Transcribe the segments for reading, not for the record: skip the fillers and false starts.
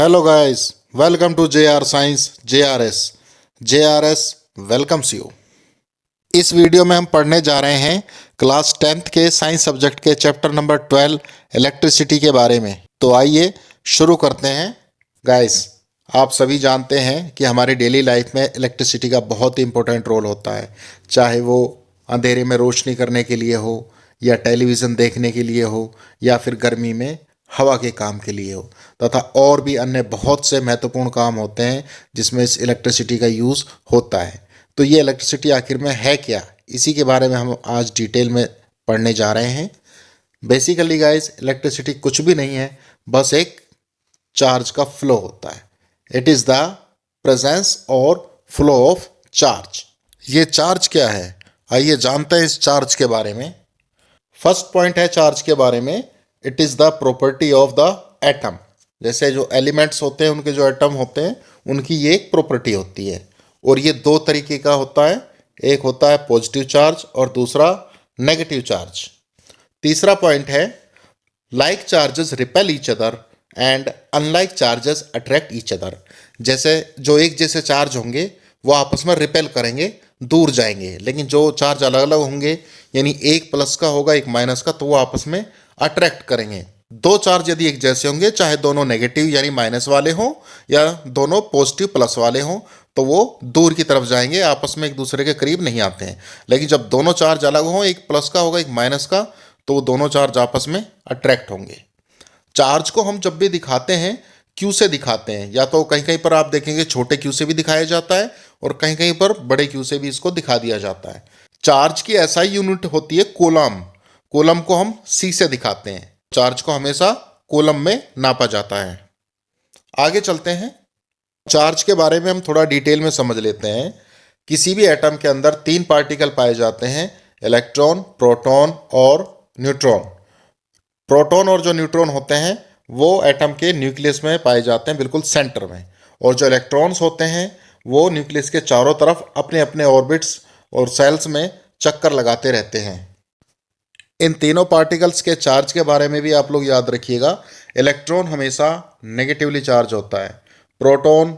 Hello guys, welcome to JR science JRS welcomes you. इस video में हम पढ़ने जा रहे हैं क्लास 10th के साइंस सब्जेक्ट के चैप्टर नंबर 12 इलेक्ट्रिसिटी के बारे में। तो आइए शुरू करते हैं। गाइस, आप सभी जानते हैं कि हमारी डेली लाइफ में इलेक्ट्रिसिटी का बहुत ही इंपॉर्टेंट रोल होता है, चाहे वो अंधेरे में रोशनी करने के लिए हो, या टेलीविज़न देखने के लिए हो, या फिर गर्मी में हवा के काम के लिए हो, तथा और भी अन्य बहुत से महत्वपूर्ण काम होते हैं जिसमें इस इलेक्ट्रिसिटी का यूज़ होता है। तो ये इलेक्ट्रिसिटी आखिर में है क्या, इसी के बारे में हम आज डिटेल में पढ़ने जा रहे हैं। बेसिकली गाइस, इलेक्ट्रिसिटी कुछ भी नहीं है, बस एक चार्ज का फ्लो होता है। इट इज़ द प्रेजेंस और फ्लो ऑफ चार्ज। ये चार्ज क्या है, आइए जानते हैं इस चार्ज के बारे में। फर्स्ट पॉइंट है चार्ज के बारे में, it is the property of the atom. जैसे जो एलिमेंट्स होते हैं, उनके जो एटम होते हैं, उनकी ये एक प्रॉपर्टी होती है, और ये दो तरीके का होता है। एक होता है पॉजिटिव चार्ज और दूसरा नेगेटिव चार्ज। तीसरा पॉइंट है, like charges repel each other and unlike charges attract each other. जैसे जो एक जैसे चार्ज होंगे वो आपस में रिपेल करेंगे, दूर जाएंगे, लेकिन जो चार्ज अलग अलग होंगे, यानी एक प्लस का होगा एक माइनस का, तो वो आपस में अट्रैक्ट करेंगे। दो चार्ज यदि एक जैसे होंगे, चाहे दोनों नेगेटिव यानी माइनस वाले हों या दोनों पॉजिटिव प्लस वाले हों, तो वो दूर की तरफ जाएंगे, आपस में एक दूसरे के करीब नहीं आते हैं। लेकिन जब दोनों चार्ज अलग हों, एक प्लस का होगा एक माइनस का, तो वो दोनों चार्ज आपस में अट्रैक्ट होंगे। चार्ज को हम जब भी दिखाते हैं क्यू से दिखाते हैं, या तो कहीं कहीं पर आप देखेंगे छोटे क्यू से भी दिखाया जाता है, और कहीं कहीं पर बड़े क्यू से भी इसको दिखा दिया जाता है। चार्ज की एसआई यूनिट होती है कूलम। कूलम को हम सी से दिखाते हैं। चार्ज को हमेशा कूलम में नापा जाता है। आगे चलते हैं, चार्ज के बारे में हम थोड़ा डिटेल में समझ लेते हैं। किसी भी एटम के अंदर तीन पार्टिकल पाए जाते हैं, इलेक्ट्रॉन, प्रोटॉन और न्यूट्रॉन। प्रोटॉन और जो न्यूट्रॉन होते हैं वो एटम के न्यूक्लियस में पाए जाते हैं, बिल्कुल सेंटर में। और जो इलेक्ट्रॉन्स होते हैं वो न्यूक्लियस के चारों तरफ अपने अपने ऑर्बिट्स और सेल्स में चक्कर लगाते रहते हैं। इन तीनों पार्टिकल्स के चार्ज के बारे में भी आप लोग याद रखिएगा। इलेक्ट्रॉन हमेशा नेगेटिवली चार्ज होता है, प्रोटॉन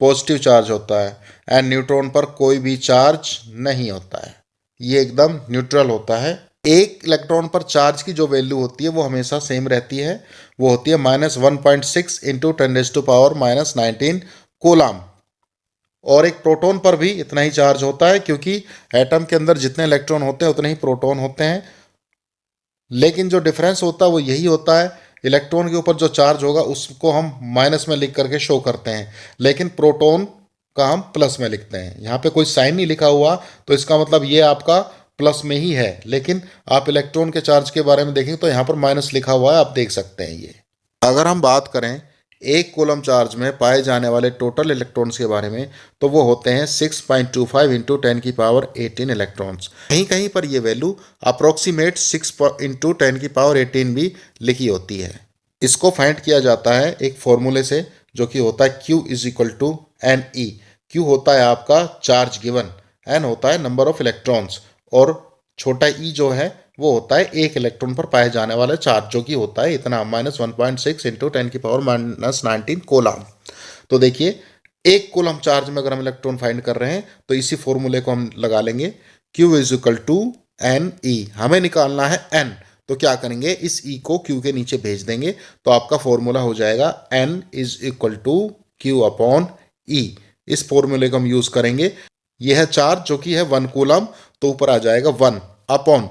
पॉजिटिव चार्ज होता है, एंड न्यूट्रॉन पर कोई भी चार्ज नहीं होता है, ये एकदम न्यूट्रल होता है। एक इलेक्ट्रॉन पर चार्ज की जो वैल्यू होती है वो हमेशा सेम रहती है, वो होती है -1.6 इंटू 10⁻⁻19 कूलम। और एक प्रोटॉन पर भी इतना ही चार्ज होता है, क्योंकि एटम के अंदर जितने इलेक्ट्रॉन होते हैं उतने ही प्रोटॉन होते हैं। लेकिन जो डिफरेंस होता है वो यही होता है, इलेक्ट्रॉन के ऊपर जो चार्ज होगा उसको हम माइनस में लिख करके शो करते हैं, लेकिन प्रोटॉन का हम प्लस में लिखते हैं। यहाँ पे कोई साइन नहीं लिखा हुआ, तो इसका मतलब ये आपका प्लस में ही है। लेकिन आप इलेक्ट्रॉन के चार्ज के बारे में देखेंगे तो यहाँ पर माइनस लिखा हुआ है, आप देख सकते हैं ये। अगर हम बात करें एक कूलम चार्ज में पाए जाने वाले टोटल इलेक्ट्रॉन्स के बारे में, तो वो होते हैं 6.25 इंटू 10⁻18 इलेक्ट्रॉन्स। कहीं कहीं पर ये वैल्यू अप्रोक्सीमेट 6 इंटू 10⁻18 भी लिखी होती है। इसको फाइंड किया जाता है एक फॉर्मूले से, जो कि होता है Q is equal to NE। Q होता है आपका चार्ज गिवन, N होता है नंबर ऑफ इलेक्ट्रॉन्स, और छोटा e जो है वो होता है एक इलेक्ट्रॉन पर पाए जाने वाला चार्ज, जो कि होता है इतना -1.6 इंटू 10⁻⁻19 कूलम। तो देखिए, एक कूलम चार्ज में अगर हम इलेक्ट्रॉन फाइंड कर रहे हैं तो इसी फॉर्मूले को हम लगा लेंगे, Q is equal to NE। हमें निकालना है N, तो क्या करेंगे, इस E को Q के नीचे भेज देंगे, तो आपका फॉर्मूला हो जाएगा N is equal to Q upon E। इस फॉर्मूले को हम यूज करेंगे। यह है चार्ज जो कि है 1 कूलम, तो ऊपर आ जाएगा 1 अपॉन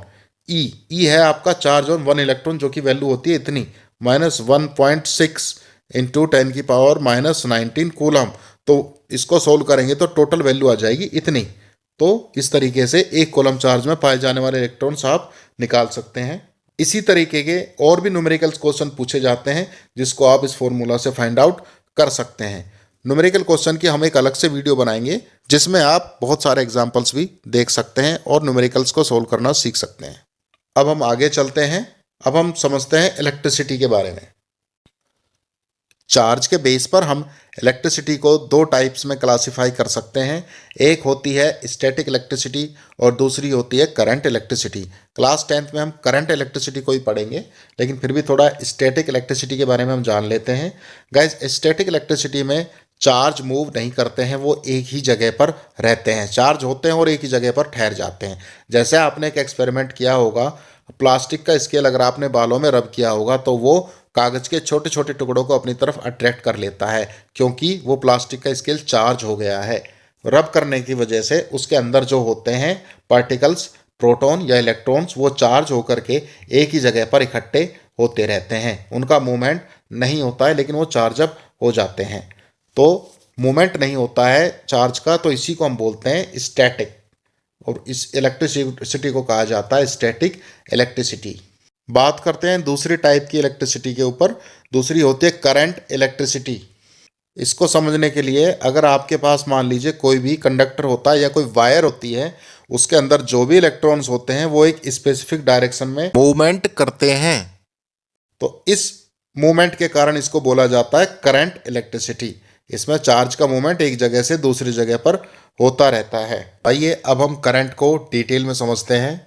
E। E है आपका चार्ज ऑन 1 इलेक्ट्रॉन, जो कि वैल्यू होती है इतनी -1.6 इंटू 10⁻⁻19 कूलम। तो इसको सोल्व करेंगे तो टोटल वैल्यू आ जाएगी इतनी। तो इस तरीके से एक कूलम चार्ज में पाए जाने वाले इलेक्ट्रॉन्स आप निकाल सकते हैं। इसी तरीके के और भी न्यूमेरिकल क्वेश्चन पूछे जाते हैं, जिसको आप इस फॉर्मूला से फाइंड आउट कर सकते हैं। न्यूमेरिकल क्वेश्चन की हम एक अलग से वीडियो बनाएंगे, जिसमें आप बहुत सारे एग्जाम्पल्स भी देख सकते हैं और न्यूमेरिकल्स को सोल्व करना सीख सकते हैं। अब हम आगे चलते हैं। अब हम समझते हैं इलेक्ट्रिसिटी के बारे में। चार्ज के बेस पर हम इलेक्ट्रिसिटी को दो टाइप्स में क्लासिफाई कर सकते हैं। एक होती है स्टैटिक इलेक्ट्रिसिटी और दूसरी होती है करंट इलेक्ट्रिसिटी। क्लास 10th में हम करंट इलेक्ट्रिसिटी को ही पढ़ेंगे, लेकिन फिर भी थोड़ा स्टैटिक इलेक्ट्रिसिटी के बारे में हम जान लेते हैं। गाइस, स्टैटिक इलेक्ट्रिसिटी में चार्ज मूव नहीं करते हैं, वो एक ही जगह पर रहते हैं। चार्ज होते हैं और एक ही जगह पर ठहर जाते हैं। जैसे आपने एक एक्सपेरिमेंट किया होगा, प्लास्टिक का स्केल अगर आपने बालों में रब किया होगा तो वो कागज़ के छोटे छोटे टुकड़ों को अपनी तरफ अट्रैक्ट कर लेता है, क्योंकि वो प्लास्टिक का स्केल चार्ज हो गया है। रब करने की वजह से उसके अंदर जो होते हैं पार्टिकल्स, प्रोटॉन या इलेक्ट्रॉन्स, वो चार्ज होकर के एक ही जगह पर इकट्ठे होते रहते हैं। उनका मूवमेंट नहीं होता है, लेकिन वो चार्ज अप हो जाते हैं। तो मूवमेंट नहीं होता है चार्ज का, तो इसी को हम बोलते हैं स्टैटिक, और इस इलेक्ट्रिसिटी को कहा जाता है स्टैटिक इलेक्ट्रिसिटी। बात करते हैं दूसरी टाइप की इलेक्ट्रिसिटी के ऊपर। दूसरी होती है करंट इलेक्ट्रिसिटी। इसको समझने के लिए अगर आपके पास मान लीजिए कोई भी कंडक्टर होता है या कोई वायर होती है, उसके अंदर जो भी इलेक्ट्रॉन्स होते हैं वो एक स्पेसिफिक डायरेक्शन में मूवमेंट करते हैं, तो इस मूवमेंट के कारण इसको बोला जाता है करंट इलेक्ट्रिसिटी। इसमें चार्ज का मूवमेंट एक जगह से दूसरी जगह पर होता रहता है। आइए अब हम करंट को डिटेल में समझते हैं।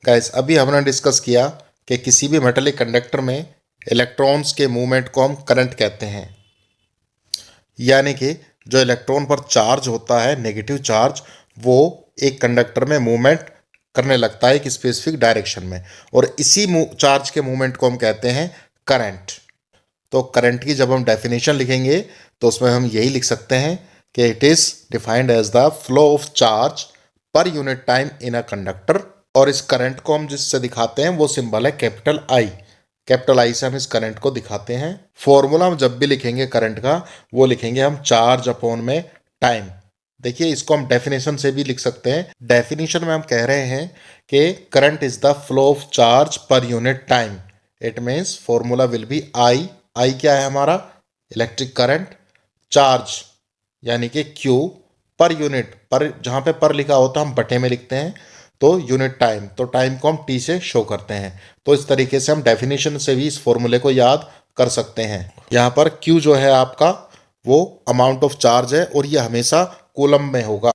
गाइस, अभी हमने डिस्कस किया कि किसी भी मेटेलिक कंडक्टर में इलेक्ट्रॉन्स के मूवमेंट को हम करंट कहते हैं, यानी कि जो इलेक्ट्रॉन पर चार्ज होता है, नेगेटिव चार्ज, वो एक कंडक्टर में मूवमेंट करने लगता है एक स्पेसिफिक डायरेक्शन में, और इसी चार्ज के मूवमेंट को हम कहते हैं करंट। तो करंट की जब हम डेफिनेशन लिखेंगे तो उसमें हम यही लिख सकते हैं कि it is defined as the flow of charge per unit time in a conductor. और इस करंट को हम जिससे दिखाते हैं वो सिंबल है कैपिटल आई। कैपिटल आई से हम इस करंट को दिखाते हैं। फॉर्मूला हम जब भी लिखेंगे करंट का, वो लिखेंगे हम चार्ज अपॉन में टाइम। देखिए, इसको हम डेफिनेशन से भी लिख सकते हैं। डेफिनेशन में हम कह रहे हैं कि current is the flow of charge per unit time. It means formula will be I. I क्या है हमारा? Electric current. चार्ज यानी कि क्यू, पर यूनिट, पर जहाँ पे पर लिखा होता है हम बटे में लिखते हैं, तो यूनिट टाइम, तो टाइम को हम टी से शो करते हैं। तो इस तरीके से हम डेफिनेशन से भी इस फॉर्मूले को याद कर सकते हैं। यहाँ पर क्यू जो है आपका वो अमाउंट ऑफ चार्ज है और ये हमेशा कूलम में होगा,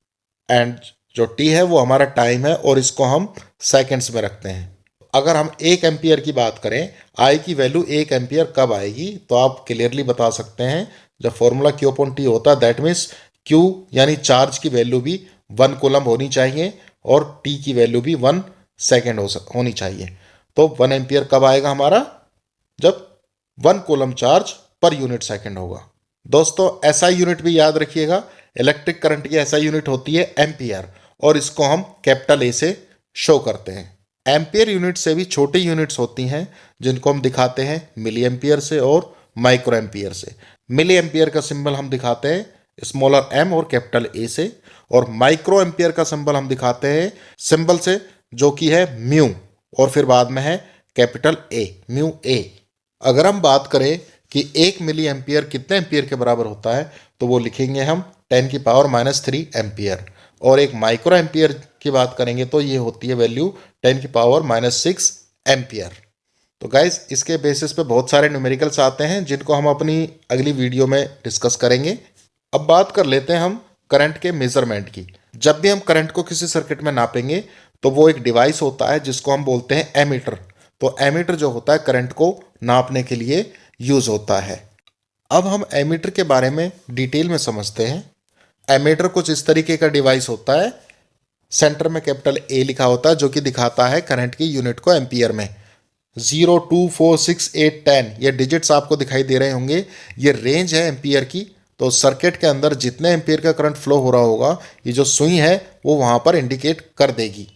एंड जो टी है वो हमारा टाइम है और इसको हम सेकेंड्स में रखते हैं। अगर हम 1 एम्पियर की बात करें, आई की वैल्यू 1 एम्पियर कब आएगी, तो आप क्लियरली बता सकते हैं जब फॉर्मूला क्यू अपॉन टी होता है, दैट मीन्स क्यू यानी चार्ज की वैल्यू भी 1 कूलम होनी चाहिए और टी की वैल्यू भी 1 सेकेंड होनी चाहिए। तो 1 एम्पियर कब आएगा हमारा? जब 1 coulomb charge per unit second होगा। दोस्तों, एसआई यूनिट भी याद रखिएगा। इलेक्ट्रिक करंट की एसआई यूनिट होती है एम्पियर, और इसको हम कैपिटल ए से शो करते हैं। एम्पियर यूनिट से भी छोटी यूनिट्स होती हैं जिनको हम दिखाते हैं मिली एम्पियर से और माइक्रो एम्पियर से। मिली एम्पियर का सिंबल हम दिखाते हैं स्मॉलर एम और कैपिटल ए से, और माइक्रो एम्पियर का सिंबल हम दिखाते हैं सिंबल से जो कि है म्यू, और फिर बाद में है कैपिटल ए, म्यू ए। अगर हम बात करें कि 1 मिली एम्पियर कितने एम्पियर के बराबर होता है, तो वो लिखेंगे हम 10⁻³ एम्पियर। और एक माइक्रो एम्पियर की बात करेंगे तो ये होती है वैल्यू 10⁻⁻6 एम्पियर। तो गाइज, इसके बेसिस पे बहुत सारे न्यूमेरिकल्स आते हैं जिनको हम अपनी अगली वीडियो में डिस्कस करेंगे। अब बात कर लेते हैं हम करंट के मेजरमेंट की। जब भी हम करंट को किसी सर्किट में नापेंगे तो वो एक डिवाइस होता है जिसको हम बोलते हैं एमीटर। तो एमीटर जो होता है करंट को नापने के लिए यूज होता है। अब हम एमीटर के बारे में डिटेल में समझते हैं। एमीटर कुछ इस तरीके का डिवाइस होता है। सेंटर में कैपिटल ए लिखा होता है जो कि दिखाता है करंट की यूनिट को एम्पियर में। 0, 2, 4, 6, 8, 10 ये डिजिट्स आपको दिखाई दे रहे होंगे, ये रेंज है एम्पियर की। तो सर्किट के अंदर जितने एम्पियर का करंट फ्लो हो रहा होगा, ये जो सुई है वो वहाँ पर इंडिकेट कर देगी।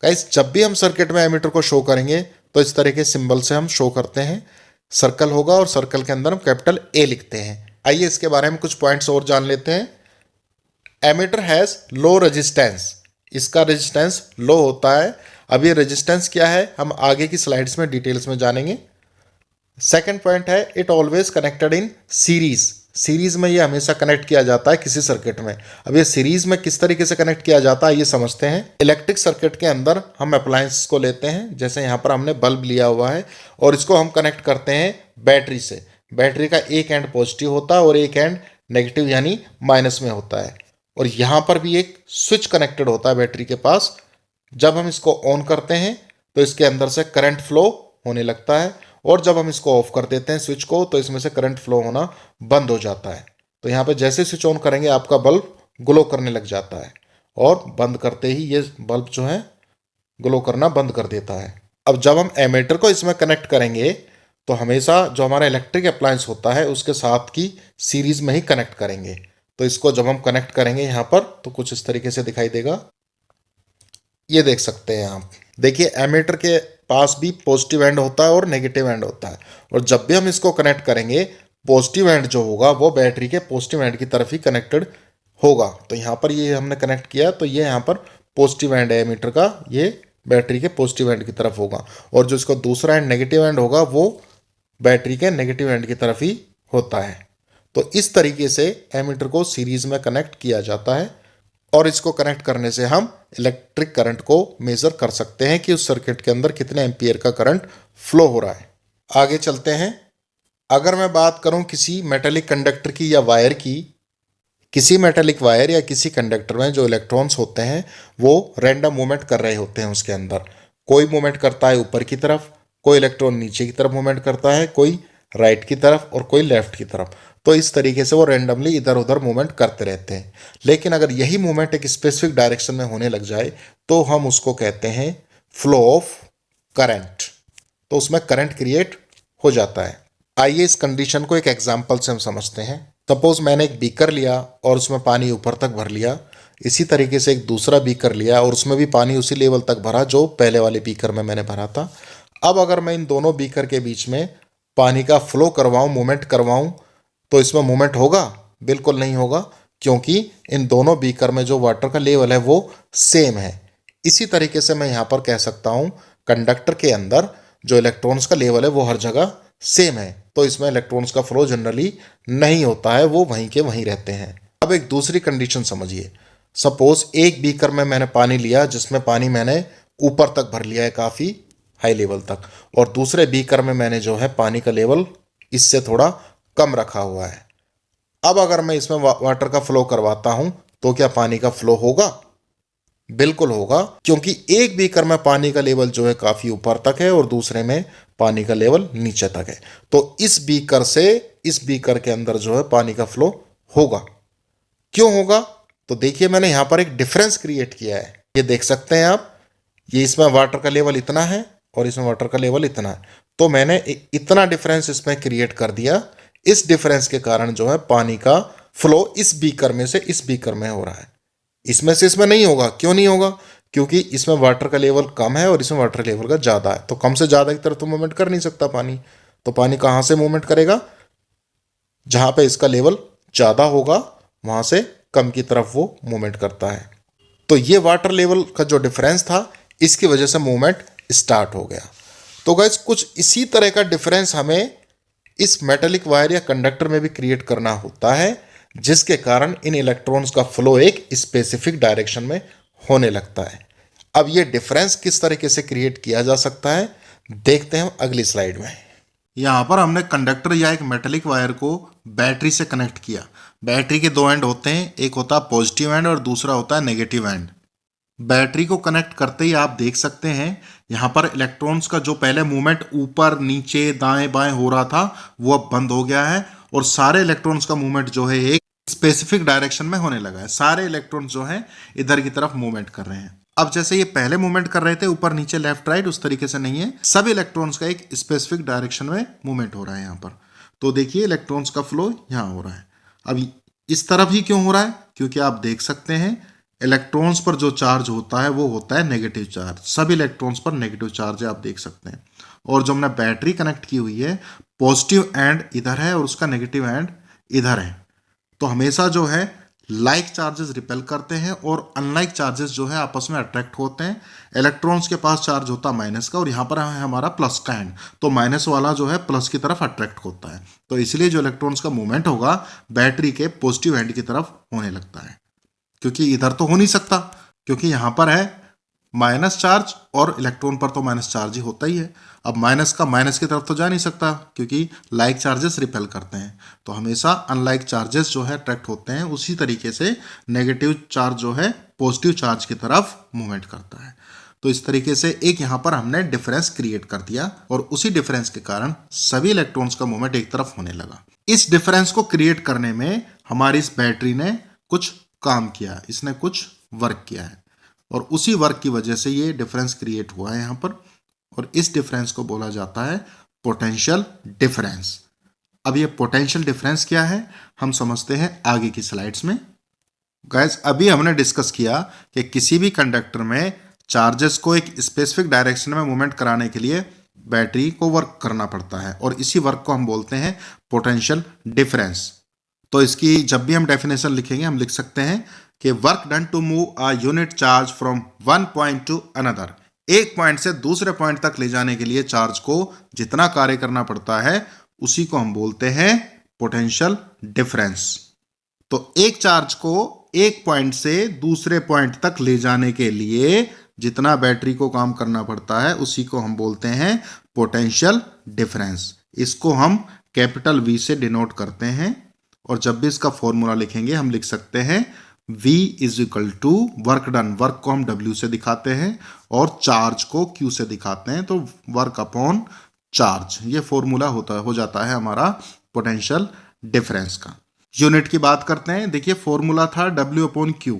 गाइस, जब भी हम सर्किट में एमीटर को शो करेंगे तो इस तरह के सिंबल से हम शो करते हैं। सर्कल होगा और सर्कल के अंदर हम कैपिटल ए लिखते हैं। आइए इसके बारे में कुछ पॉइंट्स और जान लेते हैं। एमीटर हैज़ लो रेजिस्टेंस, इसका रेजिस्टेंस लो होता है। अब ये रेजिस्टेंस क्या है हम आगे की स्लाइड्स में डिटेल्स में जानेंगे। सेकंड पॉइंट है it always connected in series. Series में ये हमेशा कनेक्ट किया जाता है किसी सर्किट में। अब ये सीरीज में किस तरीके से कनेक्ट किया जाता है ये समझते हैं। इलेक्ट्रिक सर्किट के अंदर हम अप्लायंस को लेते हैं, जैसे यहाँ पर हमने बल्ब लिया हुआ है और इसको हम कनेक्ट करते हैं बैटरी से। बैटरी का एक एंड पॉजिटिव होता है और एक एंड नेगेटिव यानी माइनस में होता है। और यहाँ पर भी एक स्विच कनेक्टेड होता है बैटरी के पास। जब हम इसको ऑन करते हैं तो इसके अंदर से करंट फ्लो होने लगता है, और जब हम इसको ऑफ कर देते हैं स्विच को तो इसमें से करंट फ्लो होना बंद हो जाता है। तो यहाँ पे जैसे स्विच ऑन करेंगे आपका बल्ब ग्लो करने लग जाता है, और बंद करते ही ये बल्ब जो है ग्लो करना बंद कर देता है। अब जब हम एमीटर को इसमें कनेक्ट करेंगे तो हमेशा जो हमारा इलेक्ट्रिक अप्लायंस होता है उसके साथ की सीरीज में ही कनेक्ट करेंगे। तो इसको जब हम कनेक्ट करेंगे यहाँ पर तो कुछ इस तरीके से दिखाई देगा। ये देख सकते हैं आप, देखिए एमीटर के पास भी पॉजिटिव एंड होता है और नेगेटिव एंड होता है, और जब भी हम इसको कनेक्ट करेंगे पॉजिटिव एंड जो होगा वो बैटरी के पॉजिटिव एंड की तरफ ही कनेक्टेड होगा। तो यहाँ पर ये हमने कनेक्ट किया तो ये यहाँ पर पॉजिटिव एंड है एमीटर का, ये बैटरी के पॉजिटिव एंड की तरफ होगा, और जो इसका दूसरा एंड नेगेटिव एंड होगा वो बैटरी के नेगेटिव एंड की तरफ ही होता है। तो इस तरीके से एमीटर को सीरीज में कनेक्ट किया जाता है, और इसको कनेक्ट करने से हम इलेक्ट्रिक करंट को मेजर कर सकते हैं कि उस सर्किट के अंदर कितने एम्पियर का करंट फ्लो हो रहा है। आगे चलते हैं। अगर मैं बात करूं किसी मेटेलिक कंडक्टर की या वायर की, किसी मेटेलिक वायर या किसी कंडक्टर में जो इलेक्ट्रॉन्स होते हैं वो रैंडम मूवमेंट कर रहे होते हैं उसके अंदर। कोई मूवमेंट करता है ऊपर की तरफ, कोई इलेक्ट्रॉन नीचे की तरफ मूवमेंट करता है, कोई राइट की तरफ और कोई लेफ्ट की तरफ। तो इस तरीके से वो रैंडमली इधर उधर मूवमेंट करते रहते हैं। लेकिन अगर यही मूवमेंट एक स्पेसिफिक डायरेक्शन में होने लग जाए तो हम उसको कहते हैं फ्लो ऑफ करंट। तो उसमें करंट क्रिएट हो जाता है। आइए इस कंडीशन को एक एग्जाम्पल से हम समझते हैं। सपोज मैंने एक बीकर लिया और उसमें पानी ऊपर तक भर लिया, इसी तरीके से एक दूसरा बीकर लिया और उसमें भी पानी उसी लेवल तक भरा जो पहले वाले बीकर में मैंने भरा था। अब अगर मैं इन दोनों बीकर के बीच में पानी का फ्लो करवाऊं, मूवमेंट करवाऊं, तो इसमें मूवमेंट होगा? बिल्कुल नहीं होगा, क्योंकि इन दोनों बीकर में जो वाटर का लेवल है वो सेम है। इसी तरीके से मैं यहाँ पर कह सकता हूँ कंडक्टर के अंदर जो इलेक्ट्रॉन्स का लेवल है वो हर जगह सेम है, तो इसमें इलेक्ट्रॉन्स का फ्लो जनरली नहीं होता है, वो वहीं के वहीं रहते हैं। अब एक दूसरी कंडीशन समझिए। सपोज एक बीकर में मैंने पानी लिया जिसमें पानी मैंने ऊपर तक भर लिया है काफ़ी हाई लेवल तक, और दूसरे बीकर में मैंने जो है पानी का लेवल इससे थोड़ा कम रखा हुआ है। अब अगर मैं इसमें वाटर का फ्लो करवाता हूं तो क्या पानी का फ्लो होगा? बिल्कुल होगा, क्योंकि एक बीकर में पानी का लेवल जो है काफी ऊपर तक है और दूसरे में पानी का लेवल नीचे तक है। तो इस बीकर से इस बीकर के अंदर जो है पानी का फ्लो होगा। क्यों होगा? तो देखिए मैंने यहां पर एक डिफरेंस क्रिएट किया है, ये देख सकते हैं आप। ये इसमें वाटर का लेवल इतना है और इसमें वाटर का लेवल इतना है, तो मैंने इतना डिफरेंस इसमें क्रिएट कर दिया। इस डिफरेंस के कारण जो है पानी का फ्लो इस बीकर में से इस बीकर में हो रहा है, इसमें से इसमें नहीं होगा। क्यों नहीं होगा? क्योंकि इसमें वाटर का लेवल कम है और इसमें वाटर लेवल का ज़्यादा है, तो कम से ज़्यादा की तरफ तो मूवमेंट कर नहीं सकता पानी। तो पानी कहाँ से मूवमेंट करेगा? जहाँ पे इसका लेवल ज़्यादा होगा वहाँ से कम की तरफ वो मूवमेंट करता है। तो ये वाटर लेवल का जो डिफरेंस था इसकी वजह से मूवमेंट स्टार्ट हो गया। तो गाइस कुछ इसी तरह का डिफरेंस हमें इस मेटेलिक वायर या कंडक्टर में भी क्रिएट करना होता है, जिसके कारण इन इलेक्ट्रॉन्स का फ्लो एक स्पेसिफिक डायरेक्शन में होने लगता है। अब ये डिफरेंस किस तरीके से क्रिएट किया जा सकता है देखते हैं अगली स्लाइड में। यहाँ पर हमने कंडक्टर या एक मेटेलिक वायर को बैटरी से कनेक्ट किया। बैटरी के दो एंड होते हैं, एक होता है पॉजिटिव एंड और दूसरा होता है नेगेटिव एंड। बैटरी को कनेक्ट करते ही आप देख सकते हैं यहाँ पर इलेक्ट्रॉन्स का जो पहले मूवमेंट ऊपर नीचे दाएं बाएं हो रहा था वो अब बंद हो गया है, और सारे इलेक्ट्रॉन्स का मूवमेंट जो है एक स्पेसिफिक डायरेक्शन में होने लगा है। सारे इलेक्ट्रॉन्स जो है इधर की तरफ मूवमेंट कर रहे हैं। अब जैसे ये पहले मूवमेंट कर रहे थे ऊपर नीचे लेफ्ट राइट, उस तरीके से नहीं है, सभी इलेक्ट्रॉन्स का एक स्पेसिफिक डायरेक्शन में मूवमेंट हो रहा है यहाँ पर। तो देखिए इलेक्ट्रॉन्स का फ्लो यहाँ हो रहा है। अब इस तरफ ही क्यों हो रहा है? क्योंकि आप देख सकते हैं इलेक्ट्रॉन्स पर जो चार्ज होता है वो होता है नेगेटिव चार्ज। सभी इलेक्ट्रॉन्स पर नेगेटिव चार्ज है, आप देख सकते हैं। और जो हमने बैटरी कनेक्ट की हुई है पॉजिटिव एंड इधर है और उसका नेगेटिव एंड इधर है, तो हमेशा जो है लाइक चार्जेस रिपेल करते हैं और अनलाइक चार्जेस जो है आपस में अट्रैक्ट होते हैं। इलेक्ट्रॉन्स के पास चार्ज होता है माइनस का और यहाँ पर है हमारा प्लस का एंड, तो माइनस वाला जो है प्लस की तरफ अट्रैक्ट होता है। तो इसलिए जो इलेक्ट्रॉन्स का मूवमेंट होगा बैटरी के पॉजिटिव एंड की तरफ होने लगता है, क्योंकि इधर तो हो नहीं सकता, क्योंकि यहाँ पर है माइनस चार्ज और इलेक्ट्रॉन पर तो माइनस चार्ज ही होता ही है। अब माइनस का माइनस की तरफ तो जा नहीं सकता क्योंकि लाइक चार्जेस रिपेल करते हैं, तो हमेशा अनलाइक चार्जेस जो है अट्रैक्ट होते हैं। उसी तरीके से नेगेटिव चार्ज जो है पॉजिटिव चार्ज की तरफ मूवमेंट करता है। तो इस तरीके से एक यहाँ पर हमने डिफरेंस क्रिएट कर दिया और उसी डिफरेंस के कारण सभी इलेक्ट्रॉन्स का मूवमेंट एक तरफ होने लगा। इस डिफरेंस को क्रिएट करने में हमारी इस बैटरी ने कुछ काम किया, इसने कुछ वर्क किया है और उसी वर्क की वजह से ये डिफरेंस क्रिएट हुआ है यहाँ पर, और इस डिफरेंस को बोला जाता है पोटेंशियल डिफरेंस। अब ये पोटेंशियल डिफरेंस क्या है हम समझते हैं आगे की स्लाइड्स में। गाइस, अभी हमने डिस्कस किया कि किसी भी कंडक्टर में चार्जेस को एक स्पेसिफिक डायरेक्शन में मूवमेंट कराने के लिए बैटरी को वर्क करना पड़ता है और इसी वर्क को हम बोलते हैं पोटेंशियल डिफरेंस। तो इसकी जब भी हम डेफिनेशन लिखेंगे हम लिख सकते हैं कि work done to move a unit charge from one point to another, एक पॉइंट से दूसरे पॉइंट तक ले जाने के लिए चार्ज को जितना कार्य करना पड़ता है उसी को हम बोलते हैं पोटेंशियल डिफरेंस। तो एक चार्ज को एक पॉइंट से दूसरे पॉइंट तक ले जाने के लिए जितना बैटरी को काम करना पड़ता है उसी को हम बोलते हैं पोटेंशियल डिफरेंस। इसको हम कैपिटल V से डिनोट करते हैं और जब भी इसका फॉर्मूला लिखेंगे हम लिख सकते हैं V is equal to work done, work को हम W से दिखाते हैं और चार्ज को Q से दिखाते हैं, तो वर्क अपॉन चार्ज, ये फॉर्मूला हो जाता है हमारा पोटेंशियल डिफरेंस का। यूनिट की बात करते हैं। देखिए फॉर्मूला था W अपॉन Q।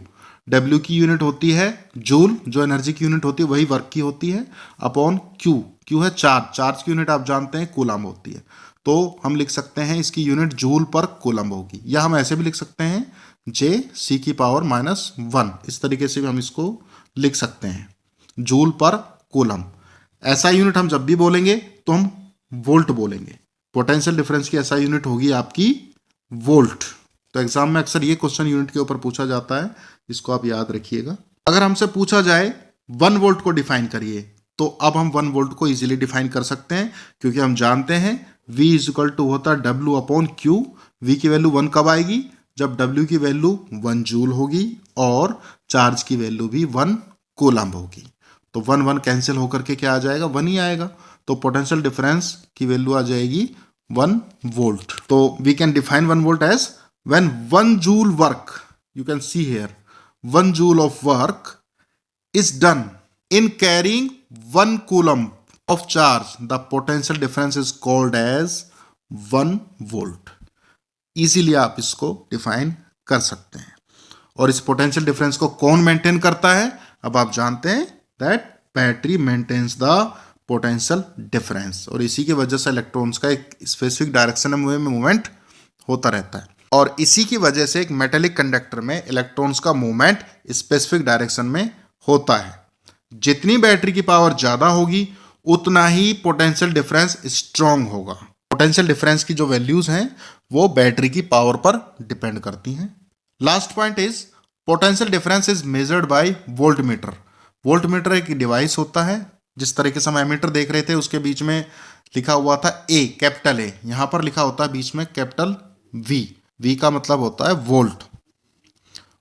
W की यूनिट होती है जूल, जो एनर्जी की यूनिट होती है वही वर्क की होती है, अपॉन Q है चार्ज, चार्ज की यूनिट आप जानते हैं कूलम होती है, तो हम लिख सकते हैं इसकी यूनिट जूल पर कूलम होगी, या हम ऐसे भी लिख सकते हैं J C की पावर -1, इस तरीके से भी हम इसको लिख सकते हैं, जूल पर कूलम। ऐसा यूनिट हम जब भी बोलेंगे तो हम वोल्ट बोलेंगे। पोटेंशियल डिफरेंस की ऐसा यूनिट होगी आपकी वोल्ट। तो एग्जाम में अक्सर ये क्वेश्चन यूनिट के ऊपर पूछा जाता है, इसको आप याद रखिएगा। अगर हमसे पूछा जाए 1 वोल्ट को डिफाइन करिए, तो अब हम 1 वोल्ट को इजीली डिफाइन कर सकते हैं क्योंकि हम जानते हैं V इज इक्वल टू होता है W अपॉन Q। V की वैल्यू 1 कब आएगी? जब W की वैल्यू 1 जूल होगी और चार्ज की वैल्यू भी 1 कूलम होगी। तो 1 1 कैंसिल होकर के क्या आ जाएगा? 1 ही आएगा। तो पोटेंशियल डिफरेंस की वैल्यू आ जाएगी 1 वोल्ट। तो we can define 1 volt as when 1 joule work, you can see here 1 joule of work is done in carrying 1 coulomb of charge, the potential difference is called as 1 volt। Easily आप इसको define कर सकते हैं। और इस potential difference को कौन maintain करता है? अब आप जानते हैं that battery maintains the potential difference, और इसी की वजह से इलेक्ट्रॉन्स का एक स्पेसिफिक डायरेक्शन में मूवमेंट होता रहता है। और इसी की वजह से एक मेटेलिक कंडक्टर में इलेक्ट्रॉन्स का मूवमेंट स्पेसिफिक डायरेक्शन में होता है। जितनी बैटरी की पावर ज्यादा होगी उतना ही पोटेंशियल डिफरेंस स्ट्रांग होगा। पोटेंशियल डिफरेंस की जो वैल्यूज हैं वो बैटरी की पावर पर डिपेंड करती हैं। Last point is potential difference is measured by voltmeter. Voltmeter एक डिवाइस होता है, जिस तरीके से हम एमीटर देख रहे थे उसके बीच में लिखा हुआ था A, कैपिटल A, यहां पर लिखा होता है बीच में कैपिटल V। V का मतलब होता है वोल्ट,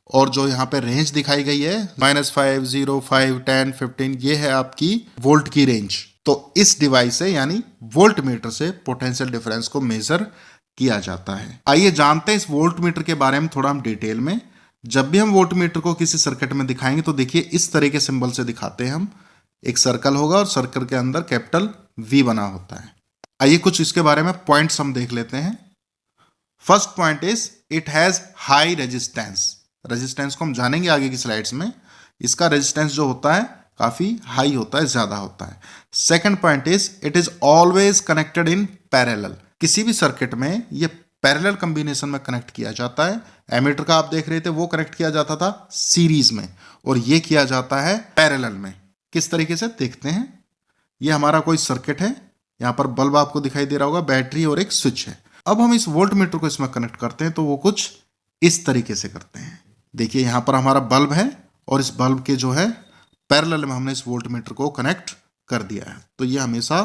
और जो यहाँ पे रेंज दिखाई गई है -5, 0, 5, 10, 15, ये है आपकी वोल्ट की रेंज। तो इस डिवाइस से यानी वोल्ट मीटर से पोटेंशियल डिफरेंस को मेजर किया जाता है। आइए जानते हैं इस वोल्ट मीटर के बारे में थोड़ा हम डिटेल में। जब भी हम वोल्ट मीटर को किसी सर्किट में दिखाएंगे तो देखिए इस तरह के सिंबल से दिखाते हैं हम। एक सर्कल होगा और सर्कल के अंदर कैपिटल V बना होता है। आइए कुछ इसके बारे में पॉइंट्स हम देख लेते हैं। First point is it has high resistance. Resistance को हम जानेंगे आगे की स्लाइड्स में। इसका रेजिस्टेंस जो होता है काफी हाई होता है, ज्यादा होता है। Second point is it is always connected in parallel. किसी भी सर्किट में ये पैरेलल कॉम्बिनेशन में कनेक्ट किया जाता है। एमीटर का आप देख रहे थे वो कनेक्ट किया जाता था सीरीज में, और ये किया जाता है पैरेलल में। किस तरीके से देखते हैं, ये हमारा कोई सर्किट है, यहाँ पर बल्ब आपको दिखाई दे रहा होगा, बैटरी और एक स्विच है। अब हम इस वोल्ट मीटर को इसमें कनेक्ट करते हैं तो वो कुछ इस तरीके से करते हैं। देखिए यहाँ पर हमारा बल्ब है और इस बल्ब के जो है पैरेलल में हमने इस वोल्ट मीटर को कनेक्ट कर दिया है, तो ये हमेशा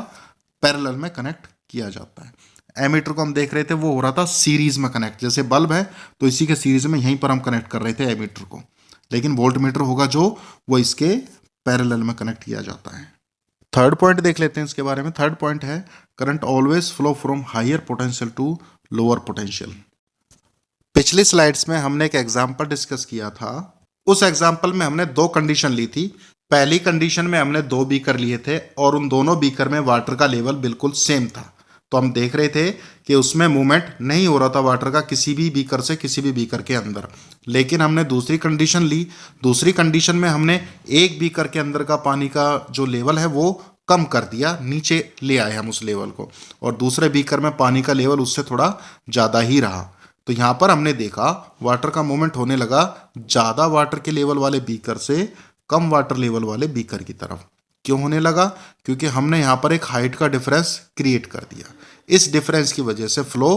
पैरेलल में कनेक्ट किया जाता है। एमीटर को हम देख रहे थे वो हो रहा था सीरीज में कनेक्ट, जैसे बल्ब है तो इसी के सीरीज में यहीं पर हम कनेक्ट कर रहे थे एमीटर को, लेकिन वोल्ट मीटर होगा जो वो इसके पैरेलल में कनेक्ट किया जाता है। थर्ड पॉइंट देख लेते हैं इसके बारे में। थर्ड पॉइंट है current always flow from higher potential to lower potential. पिछली स्लाइड्स में हमने एक एग्जांपल डिस्कस किया था। उस एग्जांपल में हमने दो कंडीशन ली थी। पहली कंडीशन में हमने 2 बीकर लिए थे और उन दोनों बीकर में वाटर का लेवल बिल्कुल सेम था। तो हम देख रहे थे कि उसमें मूवमेंट नहीं हो रहा था वाटर का किसी भी बीकर से किसी भी बीकर के अंदर। लेकिन हमने दूसरी कंडीशन ली। दूसरी कंडीशन में हमने एक बीकर के अंदर का पानी का जो लेवल है वो कम कर दिया, नीचे ले आए हम उस लेवल को, और दूसरे बीकर में पानी का लेवल उससे थोड़ा ज़्यादा ही रहा। तो यहाँ पर हमने देखा वाटर का मूवमेंट होने लगा ज़्यादा वाटर के लेवल वाले बीकर से कम वाटर लेवल वाले बीकर की तरफ। क्यों होने लगा? क्योंकि हमने यहाँ पर एक हाइट का डिफरेंस क्रिएट कर दिया। इस डिफरेंस की वजह से फ्लो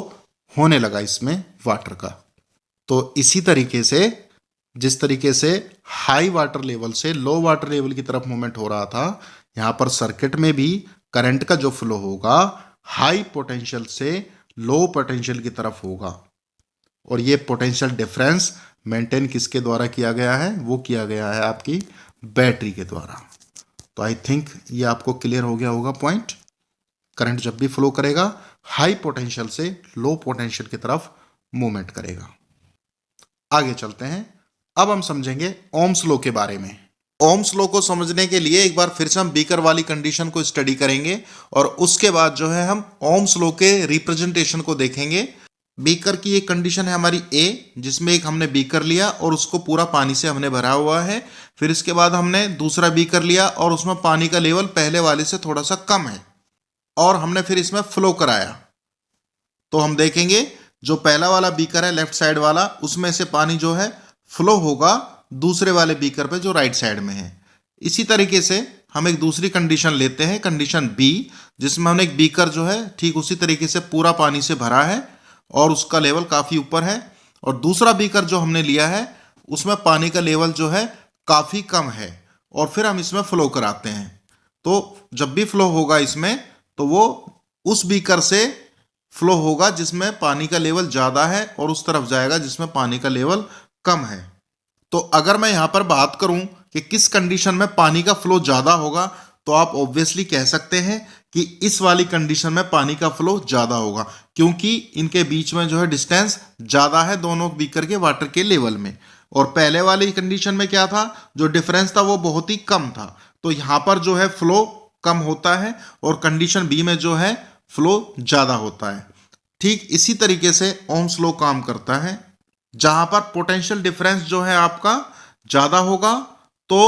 होने लगा इसमें वाटर का। तो इसी तरीके से जिस तरीके से हाई वाटर लेवल से लो वाटर लेवल की तरफ मूवमेंट हो रहा था, यहाँ पर सर्किट में भी करंट का जो फ्लो होगा हाई पोटेंशियल से लो पोटेंशियल की तरफ होगा। और ये पोटेंशियल डिफरेंस मेंटेन किसके द्वारा किया गया है? वो किया गया है आपकी बैटरी के द्वारा। तो आई थिंक ये आपको क्लियर हो गया होगा पॉइंट। करंट जब भी फ्लो करेगा हाई पोटेंशियल से लो पोटेंशियल की तरफ मूवमेंट करेगा। आगे चलते हैं। अब हम समझेंगे ओम्स लॉ के बारे में। ओम्स लॉ को समझने के लिए एक बार फिर से हम बीकर वाली कंडीशन को स्टडी करेंगे और उसके बाद जो है हम ओम्स लॉ के रिप्रेजेंटेशन को देखेंगे। बीकर की एक कंडीशन है हमारी ए, जिसमें एक हमने बीकर लिया और उसको पूरा पानी से हमने भरा हुआ है। फिर इसके बाद हमने दूसरा बीकर लिया और उसमें पानी का लेवल पहले वाले से थोड़ा सा कम है और हमने फिर इसमें फ्लो कराया। तो हम देखेंगे जो पहला वाला बीकर है लेफ्ट साइड वाला, उसमें से पानी जो है फ्लो होगा दूसरे वाले बीकर पे जो राइट साइड में है। इसी तरीके से हम एक दूसरी कंडीशन लेते हैं, कंडीशन बी, जिसमें हमने एक बीकर जो है ठीक उसी तरीके से पूरा पानी से भरा है और उसका लेवल काफ़ी ऊपर है, और दूसरा बीकर जो हमने लिया है उसमें पानी का लेवल जो है काफ़ी कम है और फिर हम इसमें फ्लो कराते हैं। तो जब भी फ्लो होगा इसमें तो वो उस बीकर से फ्लो होगा जिसमें पानी का लेवल ज़्यादा है और उस तरफ जाएगा जिसमें पानी का लेवल कम है। तो अगर मैं यहाँ पर बात करूँ कि किस कंडीशन में पानी का फ्लो ज़्यादा होगा, तो आप ऑब्वियसली कह सकते हैं कि इस वाली कंडीशन में पानी का फ्लो ज़्यादा होगा, क्योंकि इनके बीच में जो है डिस्टेंस ज़्यादा है दोनों बीकर के वाटर के लेवल में। और पहले वाली कंडीशन में क्या था, जो डिफरेंस था वो बहुत ही कम था। तो यहाँ पर जो है फ्लो कम होता है और कंडीशन बी में जो है फ्लो ज़्यादा होता है। ठीक इसी तरीके से ओम्स लॉ काम करता है। जहाँ पर पोटेंशियल डिफरेंस जो है आपका ज़्यादा होगा तो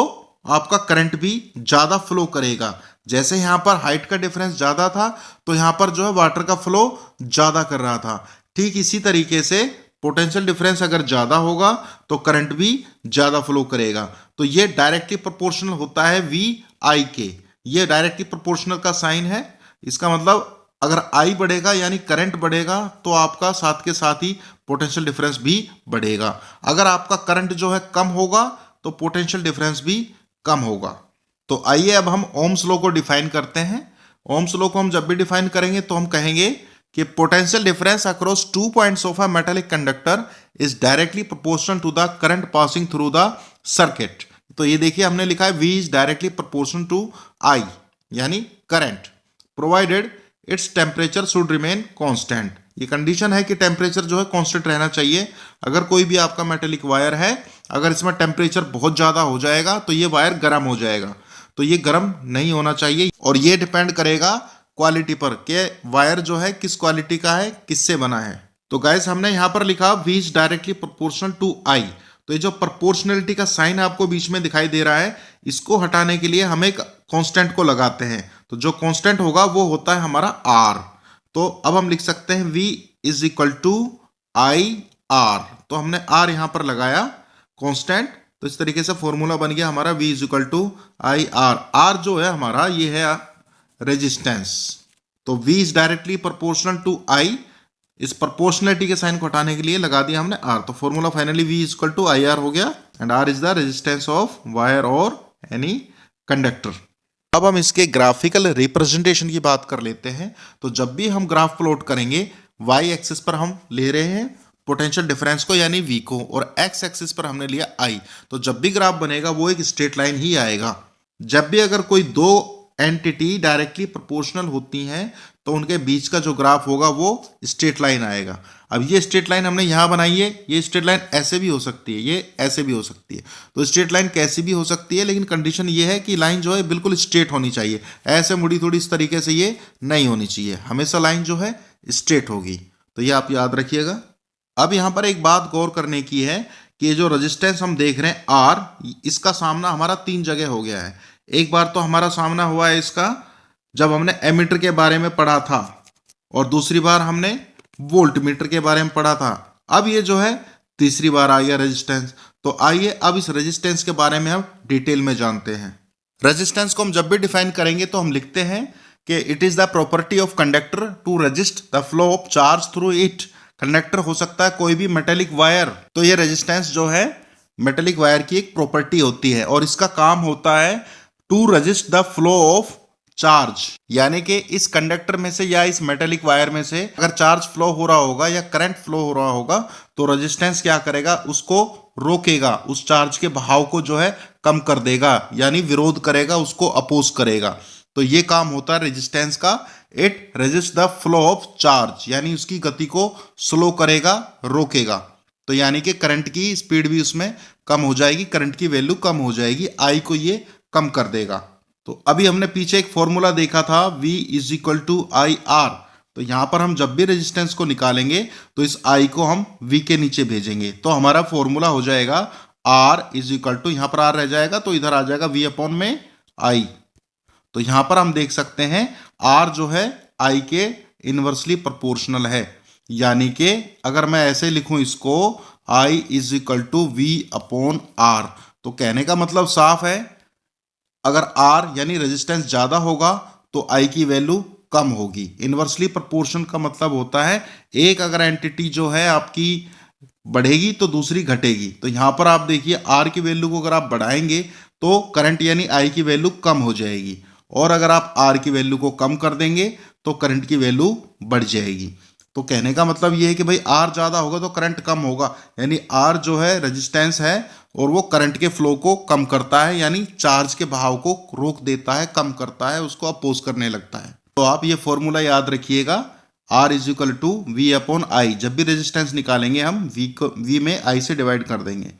आपका करंट भी ज़्यादा फ्लो करेगा। जैसे यहाँ पर हाइट का डिफरेंस ज़्यादा था तो यहाँ पर जो है वाटर का फ्लो ज़्यादा कर रहा था। ठीक इसी तरीके से पोटेंशियल डिफरेंस अगर ज़्यादा होगा तो करंट भी ज़्यादा फ्लो करेगा। तो ये डायरेक्टली प्रोपोर्शनल होता है वी आई के। ये डायरेक्टली प्रोपोर्शनल का साइन है। इसका मतलब अगर आई बढ़ेगा यानी करंट बढ़ेगा तो आपका साथ के साथ ही पोटेंशियल डिफरेंस भी बढ़ेगा। अगर आपका करंट जो है कम होगा तो पोटेंशियल डिफरेंस भी कम होगा। तो आइए अब हम ओम्स लॉ को डिफाइन करते हैं। ओम्स लॉ को हम जब भी डिफाइन करेंगे तो हम कहेंगे कि potential difference across 2 points of a metallic conductor is directly proportional to the current passing through the circuit. तो ये देखिए हमने लिखा है V is directly proportional to I यानी current, provided its temperature should remain constant. ये condition है कि टेम्परेचर जो है कांस्टेंट रहना चाहिए। अगर कोई भी आपका मेटालिक वायर है, अगर इसमें टेम्परेचर बहुत ज़्यादा हो जाएगा तो ये वायर गर्म हो जाएगा। तो ये गर्म नहीं होना चाहिए और ये डिपेंड करेगा क्वालिटी पर कि वायर जो है किस क्वालिटी का है, किससे बना है। तो गाइस हमने यहाँ पर लिखा V is directly proportional to I। तो ये जो प्रोपोर्शनलिटी का साइन आपको बीच में दिखाई दे रहा है, इसको हटाने के लिए हम एक कांस्टेंट को लगाते हैं। तो जो कांस्टेंट होगा वो होता है हमारा R। तो अब हम लिख सकते हैं V is equal to I R। तो हमने R यहाँ पर लगाया कांस्टेंट, तो इस तरीके से फॉर्मूला बन गया हमारा V is equal to I R। R जो है हमारा ये है रेजिस्टेंस। तो V is directly proportional to I। इस प्रोपोर्शनलिटी के साइन को हटाने के लिए लगा दिया हमने R। तो formula finally V is equal to I R हो गया and R is the resistance of wire और एनी कंडक्टर। अब हम इसके ग्राफिकल रिप्रेजेंटेशन की बात कर लेते हैं। तो जब भी हम ग्राफ प्लॉट करेंगे, y एक्सिस पर हम ले रहे हैं पोटेंशियल डिफरेंस को यानी V को, और x एक्सिस पर हमने लिया I। तो जब भी ग्राफ बनेगा वो एक स्ट्रेट लाइन ही आएगा। जब भी अगर कोई दो एंटिटी डायरेक्टली प्रोपोर्शनल होती हैं तो उनके बीच का जो ग्राफ होगा वो स्ट्रेट लाइन आएगा। अब ये स्ट्रेट लाइन हमने यहाँ बनाई है, ये स्ट्रेट लाइन ऐसे भी हो सकती है, ये ऐसे भी हो सकती है। तो स्ट्रेट लाइन कैसी भी हो सकती है, लेकिन कंडीशन ये है कि लाइन जो है बिल्कुल स्ट्रेट होनी चाहिए, ऐसे मुड़ी थोड़ी इस तरीके से ये नहीं होनी चाहिए, हमेशा लाइन जो है स्ट्रेट होगी। तो ये आप याद रखिएगा। अब यहाँ पर एक बात गौर करने की है कि ये जो रेजिस्टेंस हम देख रहे हैं आर, इसका सामना हमारा 3 जगह हो गया है। एक बार तो हमारा सामना हुआ है इसका जब हमने एमीटर के बारे में पढ़ा था, और दूसरी बार हमने वोल्ट मीटर के बारे में पढ़ा था। अब ये जो है तीसरी बार आ गया रेजिस्टेंस। तो आइए अब इस रेजिस्टेंस के बारे में हम डिटेल में जानते हैं। रेजिस्टेंस को हम जब भी डिफाइन करेंगे तो हम लिखते हैं कि it is the property of conductor to resist the flow of charge through it. Conductor हो सकता है कोई भी मेटेलिक वायर, तो ये रेजिस्टेंस जो है मेटेलिक वायर की एक प्रॉपर्टी होती है और इसका काम होता है to resist the flow of charge. यानी कि इस कंडक्टर में से या इस मेटेलिक वायर में से अगर चार्ज फ्लो हो रहा होगा या करंट फ्लो हो रहा होगा तो रेजिस्टेंस क्या करेगा, उसको रोकेगा, उस चार्ज के बहाव को जो है कम कर देगा, यानी विरोध करेगा, उसको अपोज करेगा। तो ये काम होता है रेजिस्टेंस का। It resist the flow of charge, यानी उसकी गति को स्लो करेगा, रोकेगा। तो यानी कि करंट की स्पीड भी उसमें कम हो जाएगी, करंट की वैल्यू कम हो जाएगी, आई को ये कम कर देगा। तो अभी हमने पीछे एक फॉर्मूला देखा था V is equal to I R. तो यहां पर हम जब भी रेजिस्टेंस को निकालेंगे तो इस I को हम V के नीचे भेजेंगे, तो हमारा फॉर्मूला हो जाएगा R इज इक्वल टू, यहां पर R रह जाएगा तो इधर आ जाएगा V अपॉन में I। तो यहां पर हम देख सकते हैं R जो है I के इनवर्सली प्रोपोर्शनल है, यानी कि अगर मैं ऐसे लिखूं इसको I is equal to V upon R, तो कहने का मतलब साफ है, अगर R यानी रेजिस्टेंस ज्यादा होगा तो I की वैल्यू कम होगी। इनवर्सली प्रोपोर्शन का मतलब होता है एक अगर एंटिटी जो है आपकी बढ़ेगी तो दूसरी घटेगी। तो यहां पर आप देखिए R की वैल्यू को अगर आप बढ़ाएंगे तो करंट यानी I की वैल्यू कम हो जाएगी, और अगर आप R की वैल्यू को कम कर देंगे तो करंट की वैल्यू बढ़ जाएगी। तो कहने का मतलब ये है कि भाई R ज्यादा होगा तो करंट कम होगा, यानी R जो है रेजिस्टेंस है और वो करंट के फ्लो को कम करता है, यानी चार्ज के बहाव को रोक देता है, कम करता है, उसको अपोज करने लगता है। तो आप ये फॉर्मूला याद रखिएगा, R is equal to V upon I. जब भी रेजिस्टेंस निकालेंगे हम V में I से डिवाइड कर देंगे।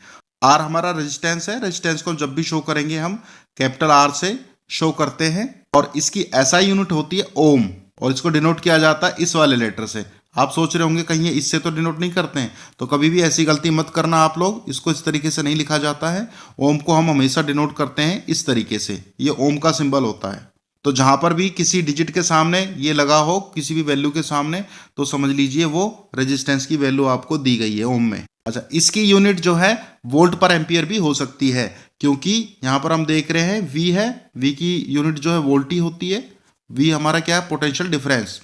R हमारा रेजिस्टेंस है, रेजिस्टेंस को जब भी शो करेंगे हम कैपिटल R से शो करते हैं, और इसकी SI यूनिट होती है ओम, और इसको डिनोट किया जाता है इस वाले लेटर से। आप सोच रहे होंगे कहीं ये इससे तो डिनोट नहीं करते हैं, तो कभी भी ऐसी गलती मत करना आप लोग, इसको इस तरीके से नहीं लिखा जाता है। ओम को हम हमेशा डिनोट करते हैं इस तरीके से, ये ओम का सिंबल होता है। तो जहां पर भी किसी डिजिट के सामने ये लगा हो, किसी भी वैल्यू के सामने, तो समझ लीजिए वो रेजिस्टेंस की वैल्यू आपको दी गई है ओम में। अच्छा, इसकी यूनिट जो है वोल्ट पर एम्पियर भी हो सकती है, क्योंकि यहां पर हम देख रहे हैं V है, V की यूनिट जो है वोल्ट ही होती है। V हमारा क्या है, पोटेंशियल डिफरेंस,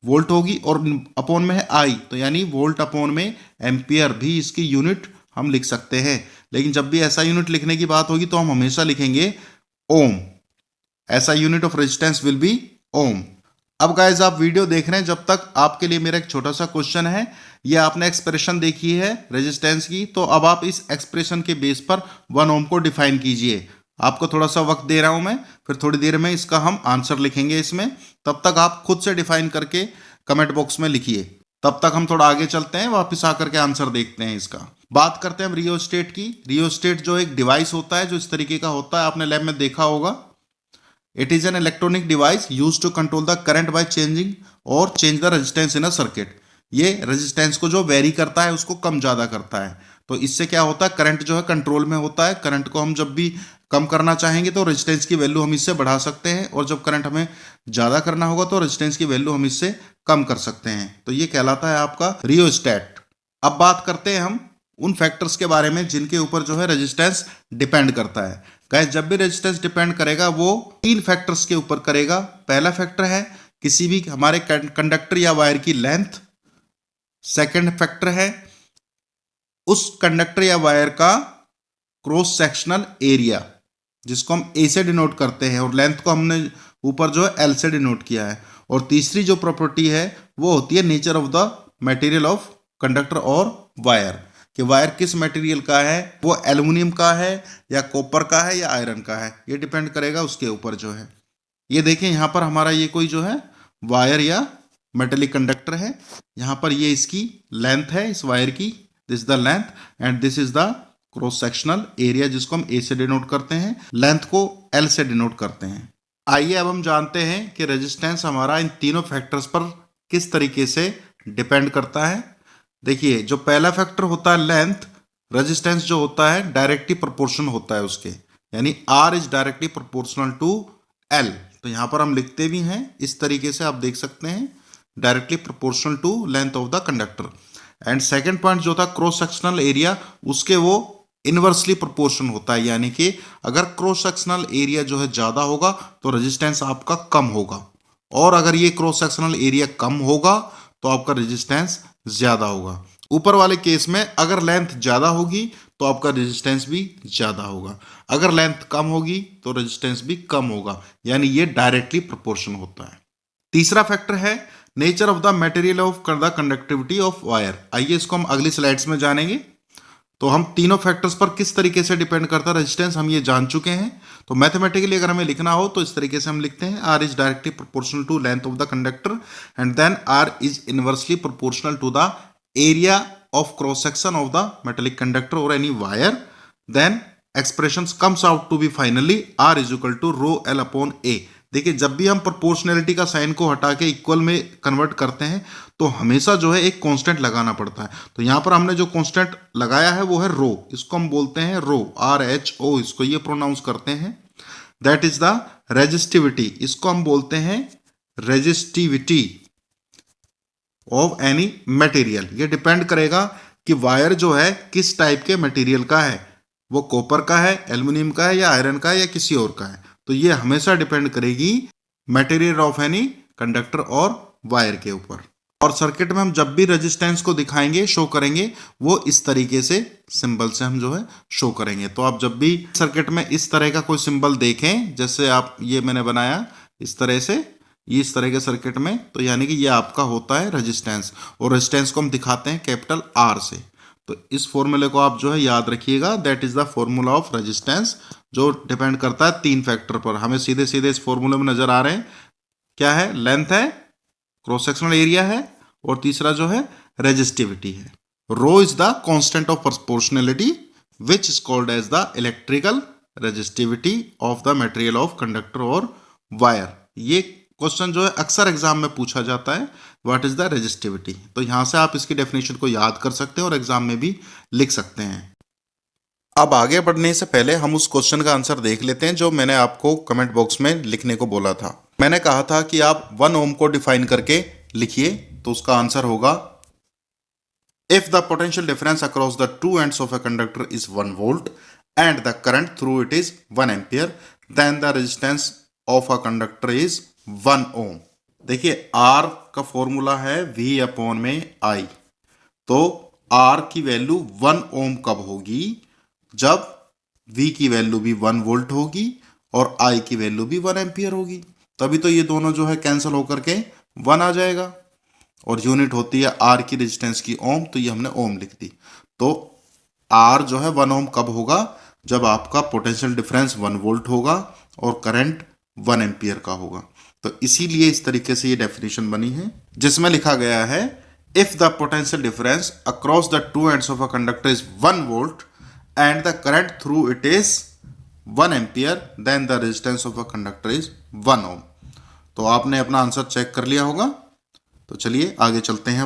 वोल्ट होगी, और अपॉन में है I, तो यानी वोल्ट अपॉन में एम्पियर भी इसकी यूनिट हम लिख सकते हैं। लेकिन जब भी ऐसा यूनिट लिखने की बात होगी तो हम हमेशा लिखेंगे ohm, SI unit of resistance will be ohm. अब गाइस आप वीडियो देख रहे हैं, जब तक आपके लिए मेरा एक छोटा सा क्वेश्चन है, ये आपने एक्सप्रेशन देखी है रेजिस्टेंस की, तो अब आप इस एक्सप्रेशन के बेस पर 1 ओम को डिफाइन कीजिए। आपको थोड़ा सा वक्त दे रहा हूं मैं, फिर थोड़ी देर में इसका हम आंसर लिखेंगे इसमें, तब तक आप खुद से डिफाइन करके कमेंट बॉक्स में लिखिए। तब तक हम थोड़ा आगे चलते हैं, वापस आकर के आंसर देखते हैं इसका। बात करते हैं हम रियोस्टेट की। रियोस्टेट जो एक डिवाइस होता है जो इस तरीके का होता है, आपने लैब में देखा होगा। It is an electronic device use to control the current by changing और change the resistance in a circuit. ये रेजिस्टेंस को जो वेरी करता है उसको कम ज्यादा करता है। तो इससे क्या होता है, करंट जो है कंट्रोल में होता है। करंट को हम जब भी कम करना चाहेंगे तो रेजिस्टेंस की वैल्यू हम इससे बढ़ा सकते हैं, और जब करंट हमें ज्यादा करना होगा तो रेजिस्टेंस की वैल्यू हम इससे कम कर सकते हैं। तो ये कहलाता है आपका रियोस्टेट। अब बात करते हैं हम उन फैक्टर्स के बारे में जिनके ऊपर जो है रेजिस्टेंस डिपेंड करता है। गाइस जब भी रेजिस्टेंस डिपेंड करेगा वो 3 फैक्टर्स के ऊपर करेगा। पहला फैक्टर है किसी भी हमारे कंडक्टर या वायर की लेंथ। सेकंड फैक्टर है उस कंडक्टर या वायर का क्रॉस सेक्शनल एरिया, जिसको हम ए से डिनोट करते हैं, और लेंथ को हमने ऊपर जो है एल से डिनोट किया है। और तीसरी जो प्रॉपर्टी है वो होती है nature of the material of conductor और वायर। कि वायर किस मटेरियल का है, वो एल्युमिनियम का है या कॉपर का है या आयरन का है, ये डिपेंड करेगा उसके ऊपर जो है। ये देखें यहाँ पर हमारा ये कोई जो है वायर या मेटेलिक कंडक्टर है, यहाँ पर ये इसकी लेंथ है इस वायर की, this is the length and this is the cross sectional area जिसको हम ए से डिनोट करते हैं, लेंथ को एल से डिनोट करते हैं। आइए अब हम जानते हैं कि रेजिस्टेंस हमारा इन तीनों फैक्टर्स पर किस तरीके से डिपेंड करता है। देखिए जो पहला फैक्टर होता है लेंथ, रेजिस्टेंस जो होता है डायरेक्टली प्रोपोर्शनल होता है उसके, यानी R is directly proportional to L। तो यहां पर हम लिखते भी हैं इस तरीके से, आप देख सकते हैं directly proportional to length of the conductor. And second point जो था क्रॉस सेक्शनल एरिया, उसके वो इनवर्सली प्रोपोर्शन होता है, यानी कि अगर क्रॉस सेक्शनल एरिया जो है ज्यादा होगा तो रेजिस्टेंस आपका कम होगा, और अगर ये क्रॉस सेक्शनल एरिया कम होगा तो आपका रेजिस्टेंस ज्यादा होगा। ऊपर वाले केस में अगर लेंथ ज्यादा होगी तो आपका रेजिस्टेंस भी ज्यादा होगा, अगर लेंथ कम होगी तो रेजिस्टेंस भी कम होगा, यानी ये डायरेक्टली प्रोपोर्शन होता है। तीसरा फैक्टर है nature of the material of the conductivity of wire. आइए इसको हम अगली स्लाइड्स में जानेंगे। तो हम तीनों फैक्टर्स पर किस तरीके से डिपेंड करता है रेजिस्टेंस हम ये जान चुके हैं। तो मैथमेटिकली अगर हमें लिखना हो तो इस तरीके से हम लिखते हैं R is directly proportional to length of the conductor and then R is inversely proportional to the area of cross section of the metallic conductor और any wire. Then expression comes out to be finally R is equal to rho L upon A। देखिए जब भी हम proportionality का sign को हटा के equal में कन्वर्ट करते हैं तो हमेशा जो है एक कांस्टेंट लगाना पड़ता है। तो यहाँ पर हमने जो कांस्टेंट लगाया है वो है रो, इसको हम बोलते हैं रो, RHO, इसको ये प्रोनाउंस करते हैं। दैट इज द रेजिस्टिविटी, इसको हम बोलते हैं रेजिस्टिविटी ऑफ एनी मटेरियल। ये डिपेंड करेगा कि वायर जो है किस टाइप के मटेरियल का है, वो कॉपर का है, एल्युमिनियम का है या आयरन का है या किसी और का है। तो ये हमेशा डिपेंड करेगी मटेरियल ऑफ एनी कंडक्टर और वायर के ऊपर। और सर्किट में हम जब भी रेजिस्टेंस को दिखाएंगे, शो करेंगे, वो इस तरीके से सिंबल से हम जो है शो करेंगे। तो आप जब भी सर्किट में इस तरह का कोई सिंबल देखें, जैसे आप ये मैंने बनाया इस तरह से, ये इस तरह के सर्किट में, तो यानी कि ये आपका होता है रेजिस्टेंस, और रेजिस्टेंस को हम दिखाते हैं कैपिटल R से। तो इस फॉर्मूले को आप जो है याद रखिएगा, that is the formula of resistance, जो डिपेंड करता है तीन फैक्टर पर। हमें सीधे सीधे इस फॉर्मूले में नजर आ रहे हैं, क्या है, लेंथ है, क्रॉस सेक्शनल एरिया है, और तीसरा जो है रेजिस्टिविटी है। Rho is the constant of proportionality which is called as the electrical resistivity of the material of conductor और वायर। ये क्वेश्चन जो है अक्सर एग्जाम में पूछा जाता है, व्हाट इज द रेजिस्टिविटी। तो यहां से आप इसकी डेफिनेशन को याद कर सकते हैं और एग्जाम में भी लिख सकते हैं। अब आगे बढ़ने से पहले हम उस क्वेश्चन का आंसर देख लेते हैं जो मैंने आपको कमेंट बॉक्स में लिखने को बोला था। मैंने कहा था कि आप 1 ओम को डिफाइन करके लिखिए, तो उसका आंसर होगा if the potential difference across the two ends of a conductor is 1 volt and the current through it is 1 ampere then the resistance of a conductor is 1 ohm. देखिए R का formula है V upon में I। तो R की value 1 ohm कब होगी, जब V की वैल्यू भी 1 वोल्ट होगी और I की वैल्यू भी 1 एम्पियर होगी। तभी तो ये दोनों जो है कैंसिल होकर के 1 आ जाएगा, और यूनिट होती है R की रेजिस्टेंस की ओम, तो ये हमने ओम लिख दी। तो R जो है 1 ओम कब होगा, जब आपका पोटेंशियल डिफरेंस 1 वोल्ट होगा और करंट 1 एम्पियर का होगा। तो इसीलिए इस तरीके से ये डेफिनेशन बनी है, जिसमें लिखा गया है if the potential difference across the two ends of a conductor is 1 volt and the current through it is 1 ampere then the resistance of a conductor is 1 ohm. तो आपने अपना आंसर चेक कर लिया होगा। तो चलिए आगे चलते हैं।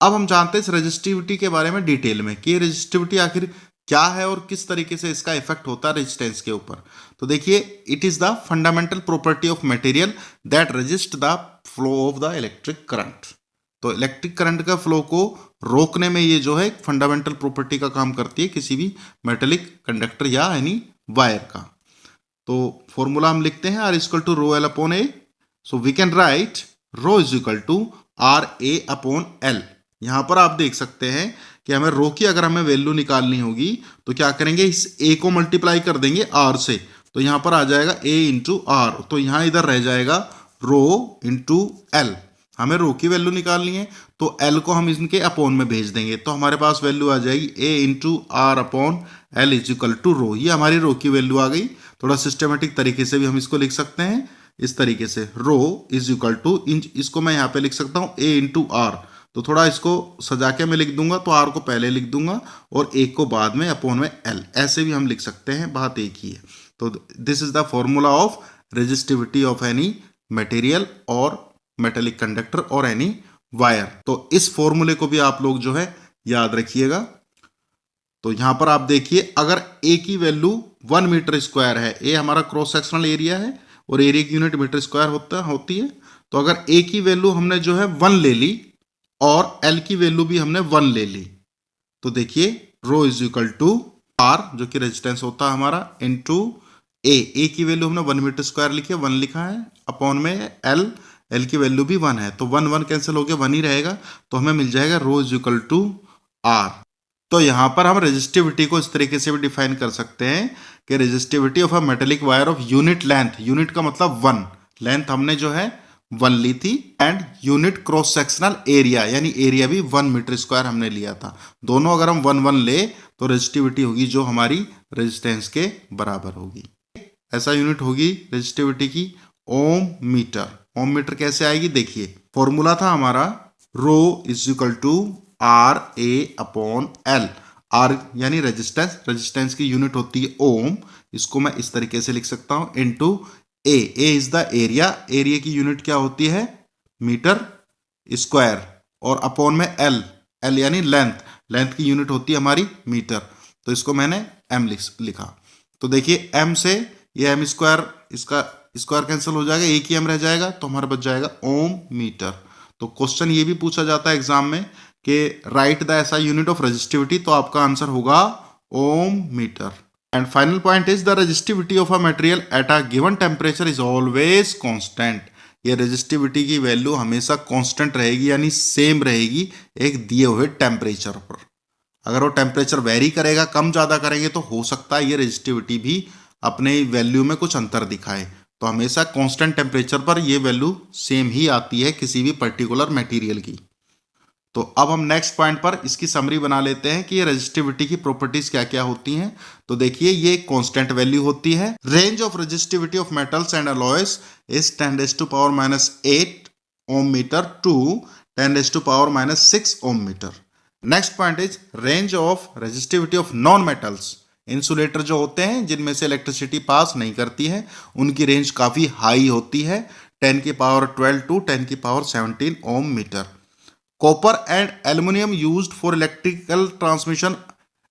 अब हम जानते हैं इस रेजिस्टिविटी के बारे में डिटेल में कि रेजिस्टिविटी आखिर क्या है और किस तरीके से इसका इफेक्ट होता है रेजिस्टेंस के ऊपर। तो देखिए, it is the fundamental property of material that resist the flow of the electric current. तो इलेक्ट्रिक करंट का फ्लो को रोकने में ये जो है फंडामेंटल प्रॉपर्टी का काम करती है किसी भी मेटेलिक कंडक्टर या एनी वायर का। तो फॉर्मूला हम लिखते हैं R equal to rho L upon A। So we can write rho is equal to RA upon L। यहां पर आप देख सकते हैं कि हमें रो की अगर हमें वैल्यू निकालनी होगी तो क्या करेंगे, इस A को मल्टीप्लाई कर देंगे R से, तो यहां पर आ जाएगा A इंटू R। तो यहां इधर रह जाएगा रो इंटू L। हमें रो की वैल्यू निकालनी है, तो एल को हम इनके अपॉन में भेज देंगे, तो हमारे पास वैल्यू आ जाएगी a into R upon L is equal to rho. ये हमारी रो की वैल्यू आ गई। थोड़ा सिस्टमेटिक तरीके से भी हम इसको लिख सकते हैं इस तरीके से, रो इज इक्वल टू इसको मैं यहाँ पे लिख सकता हूँ ए इंटू आर। तो थोड़ा इसको सजा के मैं लिख दूंगा, तो आर को पहले लिख दूंगा और एक को बाद में अपॉन में एल, ऐसे भी हम लिख सकते हैं, बात एक ही है। तो this is the formula of resistivity of any material और मेटेलिक कंडक्टर और एनी वायर। तो इस फॉर्मूले को भी आप लोग जो है याद रखिएगा। तो यहां पर आप देखिए, अगर ए की वैल्यू 1 मीटर स्क्वायर है, ए हमारा क्रॉस सेक्शनल एरिया है और एरिया की यूनिट मीटर स्क्वायर होती है, तो अगर ए की वैल्यू हमने जो है 1 ले ली और एल की वैल्यू भी हमने 1 ले ली, तो देखिए रो इज इक्वल टू आर जो कि रेजिस्टेंस होता है हमारा इनटू ए की वैल्यू हमने 1 मीटर स्क्वायर लिखी है, 1 लिखा है, अपॉन में एल की वैल्यू भी 1 है, तो 1 कैंसिल हो गया, 1 ही रहेगा, तो हमें मिल जाएगा रो इज इक्वल टू आर। तो यहां पर हम रेजिस्टिविटी को इस तरीके से भी डिफाइन कर सकते हैं कि resistivity of a metallic wire of unit length, unit का मतलब 1, लेंथ हमने जो है 1 ली थी, and unit cross sectional area, यानी एरिया भी 1 मीटर स्क्वायर हमने लिया था। दोनों अगर हम 1 ले तो रेजिस्टिविटी होगी जो हमारी रेजिस्टेंस के बराबर होगी। ऐसा यूनिट होगी रेजिस्टिविटी की ओम मीटर। ओम मीटर कैसे आएगी, देखिए फॉर्मूला था हमारा rho is equal to R A upon L. R यानी रेजिस्टेंस, रेजिस्टेंस की यूनिट होती है ओम, इसको मैं इस तरीके से लिख सकता हूं, into A is the area, area की यूनिट क्या होती है मीटर स्क्वायर, और अपॉन में एल यानी लेंथ, लेंथ की यूनिट होती है हमारी मीटर, तो इसको मैंने एम लिखा। तो देखिए एम से ये एम स्क्वायर, इसका स्क्वायर कैंसिल हो जाएगा, एक ही एम रह जाएगा, तो हमारा बच जाएगा ओम मीटर। तो क्वेश्चन ये भी पूछा जाता है एग्जाम में कि write the SI unit of resistivity, तो आपका आंसर होगा ohm metre. And final point is the resistivity of a material at a given temperature is always constant. ये रेजिस्टिविटी की वैल्यू हमेशा कांस्टेंट रहेगी, यानी सेम रहेगी एक दिए हुए टेम्परेचर पर। अगर वो टेम्परेचर वेरी करेगा, कम ज़्यादा करेंगे, तो हो सकता है ये रेजिस्टिविटी भी अपने वैल्यू में कुछ अंतर दिखाए। तो हमेशा कांस्टेंट टेम्परेचर पर ये वैल्यू सेम ही आती है किसी भी पर्टिकुलर मटेरियल की। तो अब हम नेक्स्ट पॉइंट पर इसकी समरी बना लेते हैं कि ये रेजिस्टिविटी की प्रॉपर्टीज क्या क्या होती हैं। तो देखिए ये कांस्टेंट वैल्यू होती है। Range of resistivity of metals and alloys is 10⁻⁸ ohm metre to 10⁻⁻6 ohm metre. Next point is range of resistivity of non metals. Insulator जो होते हैं जिनमें से इलेक्ट्रिसिटी पास नहीं करती है, उनकी रेंज काफी हाई होती है, 10⁻12 to 10⁻17 ohm metre. Copper and aluminium used for electrical transmission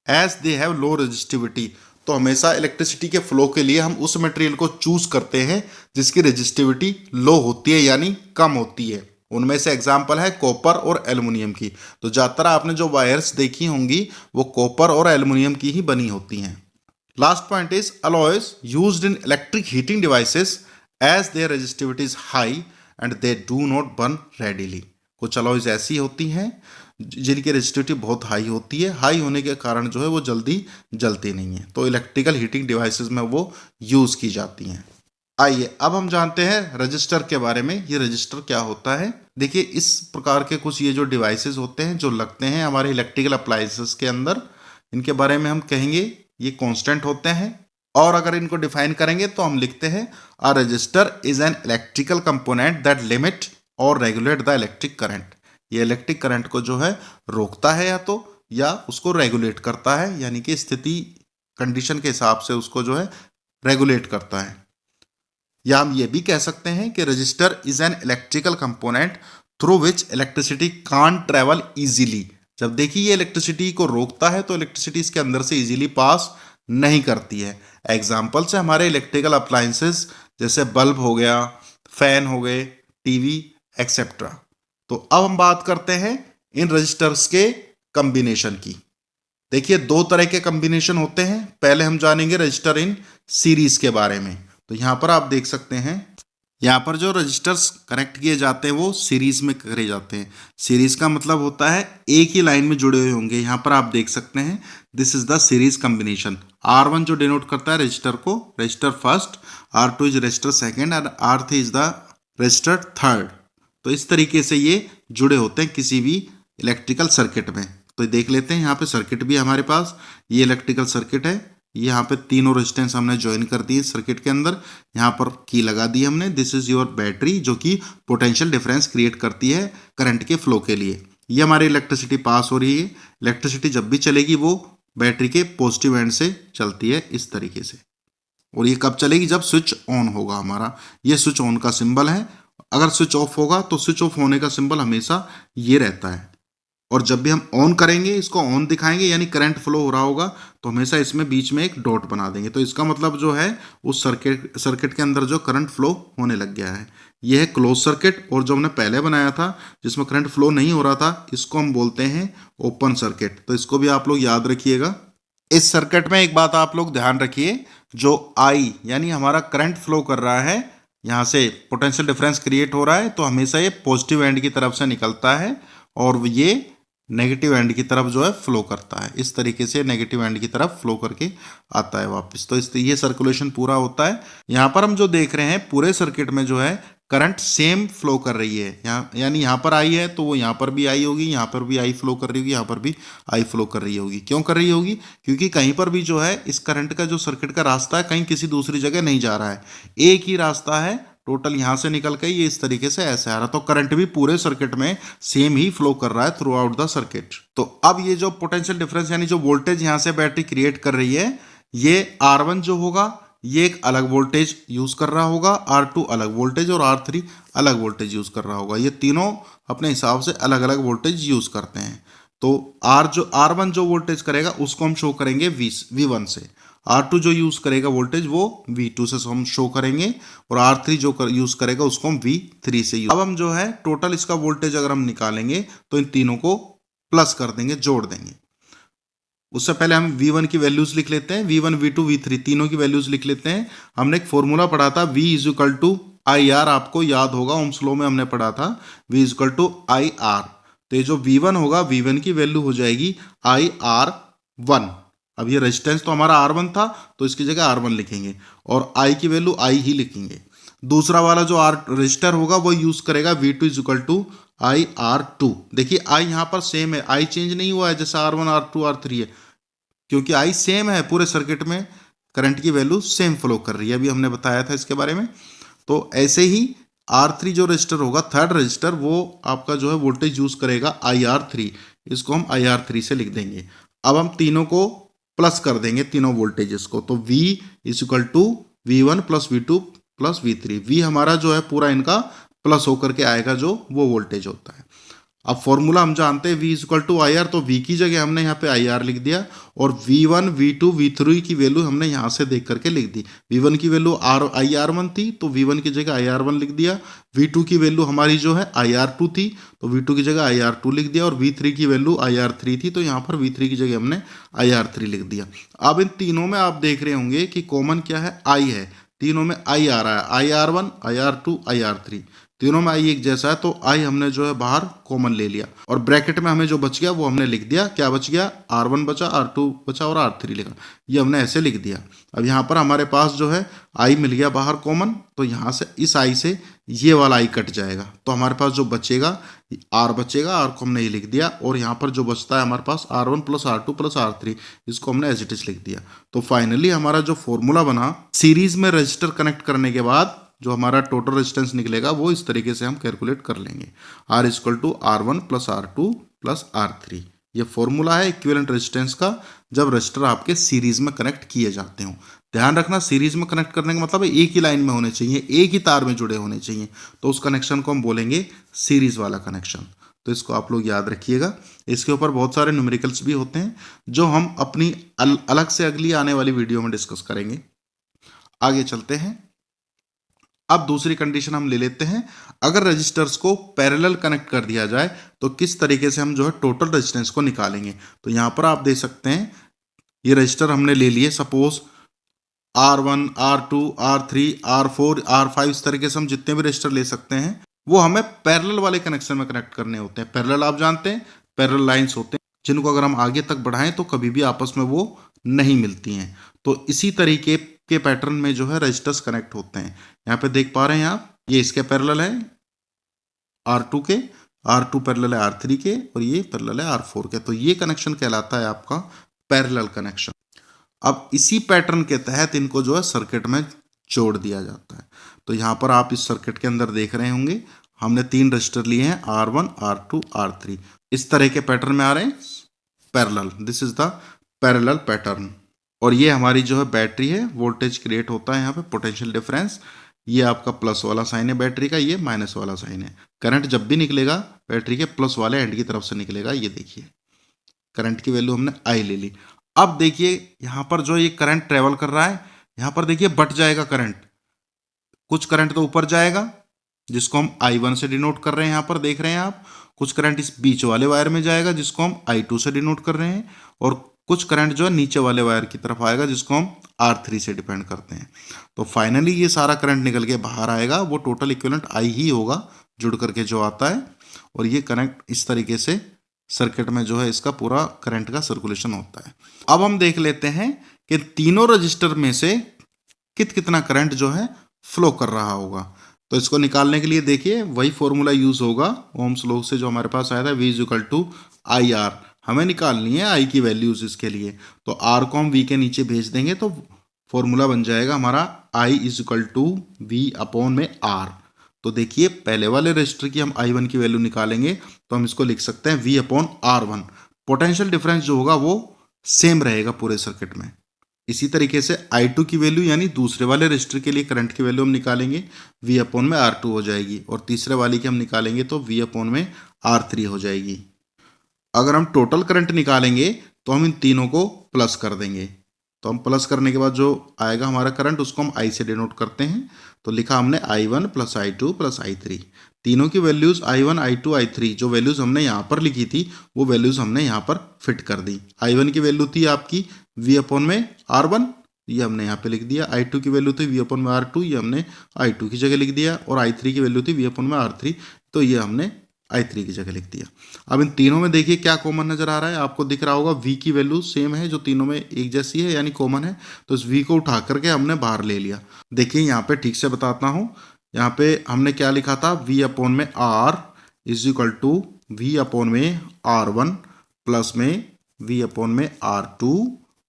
as they have low resistivity. तो हमेशा इलेक्ट्रिसिटी के फ्लो के लिए हम उस मटेरियल को चूज करते हैं जिसकी रेजिस्टिविटी लो होती है, यानी कम होती है। उनमें से एग्जाम्पल है कॉपर और एल्युमिनियम की। तो ज़्यादातर आपने जो वायर्स देखी होंगी वो कॉपर और एल्युमिनियम की ही बनी होती हैं। Last point is alloys used in electric heating devices as their resistivity is high and they do not burn readily. कुछ अलॉयज ऐसी होती हैं जिनकी रेजिस्टिविटी बहुत हाई होती है, हाई होने के कारण जो है वो जल्दी जलती नहीं है, तो इलेक्ट्रिकल हीटिंग डिवाइसेस में वो यूज़ की जाती हैं। आइए अब हम जानते हैं रजिस्टर के बारे में। ये रजिस्टर क्या होता है, देखिए इस प्रकार के कुछ ये जो डिवाइसेस होते हैं जो लगते हैं हमारे इलेक्ट्रिकल अप्लायंसेस के अंदर, इनके बारे में हम कहेंगे ये कांस्टेंट होते हैं। और अगर इनको डिफाइन करेंगे तो हम लिखते हैं a resistor is an electrical component that limit और रेगुलेट द इलेक्ट्रिक करंट। ये इलेक्ट्रिक करंट को जो है रोकता है या उसको रेगुलेट करता है, यानी कि स्थिति कंडीशन के हिसाब से उसको जो है रेगुलेट करता है। या हम ये भी कह सकते हैं कि register is an electrical component through which electricity can't travel easily. जब देखिए ये इलेक्ट्रिसिटी को रोकता है तो इलेक्ट्रिसिटी इसके अंदर से इजीली पास नहीं करती है। एग्जाम्पल्स है हमारे इलेक्ट्रिकल अप्लायंसेस जैसे बल्ब हो गया, फैन हो गए, टीवी एक्सेट्रा। तो अब हम बात करते हैं इन रजिस्टर्स के कॉम्बिनेशन की। देखिए दो तरह के कॉम्बिनेशन होते हैं। पहले हम जानेंगे रजिस्टर इन सीरीज के बारे में। तो यहाँ पर आप देख सकते हैं, यहाँ पर जो रजिस्टर्स कनेक्ट किए जाते हैं वो सीरीज में करे जाते हैं। सीरीज का मतलब होता है एक ही लाइन में जुड़े हुए होंगे। यहाँ पर आप देख सकते हैं this is the series combination. R1 जो डिनोट करता है रजिस्टर को, register first, R2 is register second और R3 is the register third. तो इस तरीके से ये जुड़े होते हैं किसी भी इलेक्ट्रिकल सर्किट में। तो देख लेते हैं, यहाँ पे सर्किट भी हमारे पास, ये इलेक्ट्रिकल सर्किट है, ये यहाँ पे तीनों रेजिस्टेंस हमने ज्वाइन कर दिए सर्किट के अंदर, यहाँ पर की लगा दी हमने। दिस इज योर बैटरी, जो कि पोटेंशियल डिफरेंस क्रिएट करती है करंट के फ्लो के लिए। ये हमारी इलेक्ट्रिसिटी पास हो रही है। इलेक्ट्रिसिटी जब भी चलेगी वो बैटरी के पॉजिटिव एंड से चलती है इस तरीके से। और ये कब चलेगी? जब स्विच ऑन होगा हमारा। ये स्विच ऑन का सिंबल है। अगर स्विच ऑफ होगा तो स्विच ऑफ होने का सिंबल हमेशा ये रहता है। और जब भी हम ऑन करेंगे, इसको ऑन दिखाएंगे, यानी करंट फ्लो हो रहा होगा, तो हमेशा इसमें बीच में एक डॉट बना देंगे। तो इसका मतलब जो है उस सर्किट के अंदर जो करंट फ्लो होने लग गया है। यह है क्लोज सर्किट। और जो हमने पहले बनाया था जिसमें करंट फ्लो नहीं हो रहा था, इसको हम बोलते हैं ओपन सर्किट। तो इसको भी आप लोग याद रखिएगा। इस सर्किट में एक बात आप लोग ध्यान रखिए, जो आई यानी हमारा करंट फ्लो कर रहा है, यहाँ से पोटेंशियल डिफरेंस क्रिएट हो रहा है, तो हमेशा ये पॉजिटिव एंड की तरफ से निकलता है और ये नेगेटिव एंड की तरफ जो है फ्लो करता है। इस तरीके से नेगेटिव एंड की तरफ फ्लो करके आता है वापस। तो ये सर्कुलेशन पूरा होता है। यहाँ पर हम जो देख रहे हैं पूरे सर्किट में जो है करंट सेम फ्लो कर रही है। यानी यहाँ पर आई है तो वो यहाँ पर भी आई होगी, यहाँ पर भी आई फ्लो कर रही होगी, यहाँ पर भी आई फ्लो कर रही होगी। क्यों कर रही होगी? क्योंकि कहीं पर भी जो है इस करंट का जो सर्किट का रास्ता है कहीं किसी दूसरी जगह नहीं जा रहा है, एक ही रास्ता है टोटल। यहां से निकल के ये इस तरीके से ऐसे आ रहा, तो करंट भी पूरे सर्किट में सेम ही फ्लो कर रहा है थ्रू आउट द सर्किट। तो अब ये जो पोटेंशियल डिफरेंस यानी जो वोल्टेज यहां से बैटरी क्रिएट कर रही है, ये R1 जो होगा ये एक अलग वोल्टेज यूज कर रहा होगा, R2 अलग वोल्टेज और R3 अलग वोल्टेज यूज कर रहा होगा। ये तीनों अपने हिसाब से अलग अलग वोल्टेज यूज करते हैं। तो R1 जो वोल्टेज करेगा उसको हम शो करेंगे V1 से, R2 जो यूज करेगा वोल्टेज वो V2 से हम शो करेंगे, और R3 जो यूज करेगा उसको हम V3 से यूज। अब हम जो है टोटल इसका वोल्टेज अगर हम निकालेंगे तो इन तीनों को प्लस कर देंगे, जोड़ देंगे। उससे पहले हम V1 की वैल्यूज लिख लेते हैं, V1 V2 V3 तीनों की वैल्यूज लिख लेते हैं। हमने एक फॉर्मूला पढ़ा था V is equal to IR, आपको याद होगा ओम्स लॉ में हमने पढ़ा था V is equal to IR। तो ये जो V1 होगा, V1 की वैल्यू हो जाएगी IR1। अब ये रेजिस्टेंस तो हमारा R1 था तो इसकी जगह R1 लिखेंगे और I की वैल्यू I ही लिखेंगे। दूसरा वाला जो रजिस्टर होगा वो यूज करेगा V2 is equal to IR2। देखिए I यहाँ पर सेम है, I चेंज नहीं हुआ है जैसा R1 R2 R3 है, क्योंकि I सेम है। पूरे सर्किट में करंट की वैल्यू सेम फ्लो कर रही है, अभी हमने बताया था इसके बारे में। तो ऐसे ही R3 जो रजिस्टर होगा, थर्ड रजिस्टर, वो आपका जो है वोल्टेज यूज करेगा IR3, इसको हम IR3 से लिख देंगे। अब हम तीनों को प्लस कर देंगे, तीनों वोल्टेजेस को। तो V is equal to V1 plus V2 plus V3। V हमारा जो है पूरा इनका प्लस होकर के आएगा, जो वो वोल्टेज होता है। अब फॉर्मूला हम जानते हैं V is equal to IR, तो V की जगह हमने यहाँ पे IR लिख दिया, और V1 V2 V3 की वैल्यू हमने यहाँ से देख करके लिख दी। V1 की वैल्यू IR1 थी तो V1 की जगह IR1 लिख दिया। V2 की वैल्यू हमारी जो है IR2 थी तो V2 की जगह IR2 लिख दिया, और V3 की वैल्यू IR3 थी तो यहाँ पर V3 की जगह हमने IR3 लिख दिया। अब इन तीनों में आप देख रहे होंगे कि कॉमन क्या है? I है। तीनों में I आ रहा है, IR1 IR2 IR3, तीनों में I एक जैसा है, तो I हमने जो है बाहर कॉमन ले लिया, और ब्रैकेट में हमें जो बच गया वो हमने लिख दिया। क्या बच गया? R1 बचा, R2 बचा और R3 लिखा, ये हमने ऐसे लिख दिया। अब यहाँ पर हमारे पास जो है I मिल गया बाहर कॉमन, तो यहाँ से इस I से ये वाला I कट जाएगा, तो हमारे पास जो बचेगा R बचेगा, R को हमने ये लिख दिया, और यहाँ पर जो बचता है हमारे पास R1 plus R2 plus R3, इसको हमने एज इट इज लिख दिया। तो फाइनली हमारा जो फॉर्मूला बना, सीरीज में रजिस्टर कनेक्ट करने के बाद जो हमारा टोटल रेजिस्टेंस निकलेगा वो इस तरीके से हम कैलकुलेट कर लेंगे, R equal to R1 plus R2 plus R3। ये फॉर्मूला है इक्विवेलेंट रेजिस्टेंस का, जब रजिस्टर आपके सीरीज में कनेक्ट किए जाते हो। ध्यान रखना, सीरीज में कनेक्ट करने का मतलब है एक ही लाइन में होने चाहिए, एक ही तार में जुड़े होने चाहिए, तो उस कनेक्शन को हम बोलेंगे सीरीज वाला कनेक्शन। तो इसको आप लोग याद रखिएगा। इसके ऊपर बहुत सारे न्यूमेरिकल्स भी होते हैं जो हम अपनी अलग से अगली आने वाली वीडियो में डिस्कस करेंगे। आगे चलते हैं। अब दूसरी कंडीशन हम ले लेते हैं, अगर रजिस्टर्स को पैरेलल कनेक्ट कर दिया जाए तो किस तरीके से हम जो है टोटल रेजिस्टेंस को निकालेंगे। तो यहाँ पर आप देख सकते हैं ये रजिस्टर हमने ले लिए, suppose R1 R2 R3 R4 R5, इस तरीके से हम जितने भी रजिस्टर ले सकते हैं वो हमें पैरेलल वाले कनेक्शन में कनेक्ट करने होते हैं। पैरेलल आप जानते हैं, पैरेलल लाइंस होते हैं जिनको अगर हम आगे तक बढ़ाएं तो कभी भी आपस में वो नहीं मिलती हैं। तो इसी तरीके के पैटर्न में जो है रजिस्टर्स कनेक्ट होते हैं। यहाँ पे देख पा रहे हैं आप, ये इसके पैरेलल है R2 के, R2 पैरेलल है R3 के और ये पैरेलल है R4 के। तो ये कनेक्शन कहलाता है आपका पैरेलल कनेक्शन। अब इसी पैटर्न के तहत इनको जो है सर्किट में जोड़ दिया जाता है। तो यहाँ पर आप इस सर्किट के अंदर देख रहे होंगे हमने 3 रजिस्टर लिए हैं R1, R2, R3। इस तरह के पैटर्न में आ रहे हैं parallel. This is the parallel pattern. और ये हमारी जो है बैटरी है, वोल्टेज क्रिएट होता है यहाँ पे, पोटेंशियल डिफरेंस। ये आपका प्लस वाला साइन है बैटरी का, ये माइनस वाला साइन है। करंट जब भी निकलेगा बैटरी के प्लस वाले एंड की तरफ से निकलेगा। ये देखिए करंट की वैल्यू हमने I ले ली। अब देखिए यहाँ पर जो ये करंट ट्रेवल कर रहा है, यहाँ पर देखिए बट जाएगा करंट। कुछ करंट तो ऊपर जाएगा जिसको हम I1 से डिनोट कर रहे हैं, यहाँ पर देख रहे हैं आप। कुछ करंट इस बीच वाले वायर में जाएगा जिसको हम I2 से डिनोट कर रहे हैं, और कुछ करंट जो है नीचे वाले वायर की तरफ आएगा जिसको हम R3 से डिपेंड करते हैं। तो फाइनली ये सारा करंट निकल के बाहर आएगा, वो टोटल इक्विवेलेंट I ही होगा जुड़ करके जो आता है। और ये कनेक्ट इस तरीके से सर्किट में जो है इसका पूरा करंट का सर्कुलेशन होता है। अब हम देख लेते हैं कि तीनों रजिस्टर में से कितना करंट जो है फ्लो कर रहा होगा। तो इसको निकालने के लिए देखिए वही फॉर्मूला यूज होगा ओम्स लॉ से जो हमारे पास आया था, V = IR। हमें निकालनी है I की वैल्यूज इसके लिए। तो R को हम V के नीचे भेज देंगे तो फॉर्मूला बन जाएगा हमारा I = V/R। तो देखिए पहले वाले रजिस्टर की हम I1 की वैल्यू निकालेंगे तो हम इसको लिख सकते हैं V/R1। पोटेंशियल डिफरेंस जो होगा वो सेम रहेगा पूरे सर्किट में। इसी तरीके से I2 की वैल्यू यानी दूसरे वाले रजिस्टर के लिए करंट की वैल्यू हम निकालेंगे, V/R2 हो जाएगी। और तीसरे वाले की हम निकालेंगे तो V/R3 हो जाएगी। अगर हम टोटल करंट निकालेंगे तो हम इन तीनों को प्लस कर देंगे। तो हम प्लस करने के बाद जो आएगा हमारा करंट उसको हम I से डिनोट करते हैं। तो लिखा हमने I1 + I2 + I3। तीनों की वैल्यूज I1, I2, I3 जो वैल्यूज हमने यहाँ पर लिखी थी वो वैल्यूज हमने यहाँ पर फिट कर दी। I1 की वैल्यू थी आपकी V/R1, ये हमने यहाँ पे लिख दिया। I2 की वैल्यू थी V/R2, ये हमने I2 की जगह लिख दिया। और I3 की वैल्यू थी V/R3, तो ये हमने I3 की जगह लिख दिया। अब इन तीनों में देखिए क्या कॉमन नजर आ रहा है, आपको दिख रहा होगा V की वैल्यू सेम है जो तीनों में एक जैसी है यानी कॉमन है। तो इस V को उठा करके हमने बाहर ले लिया। देखिए यहाँ पे ठीक से बताता हूँ, यहाँ पे हमने क्या लिखा था, V/R = V/R1 प्लस में V/R2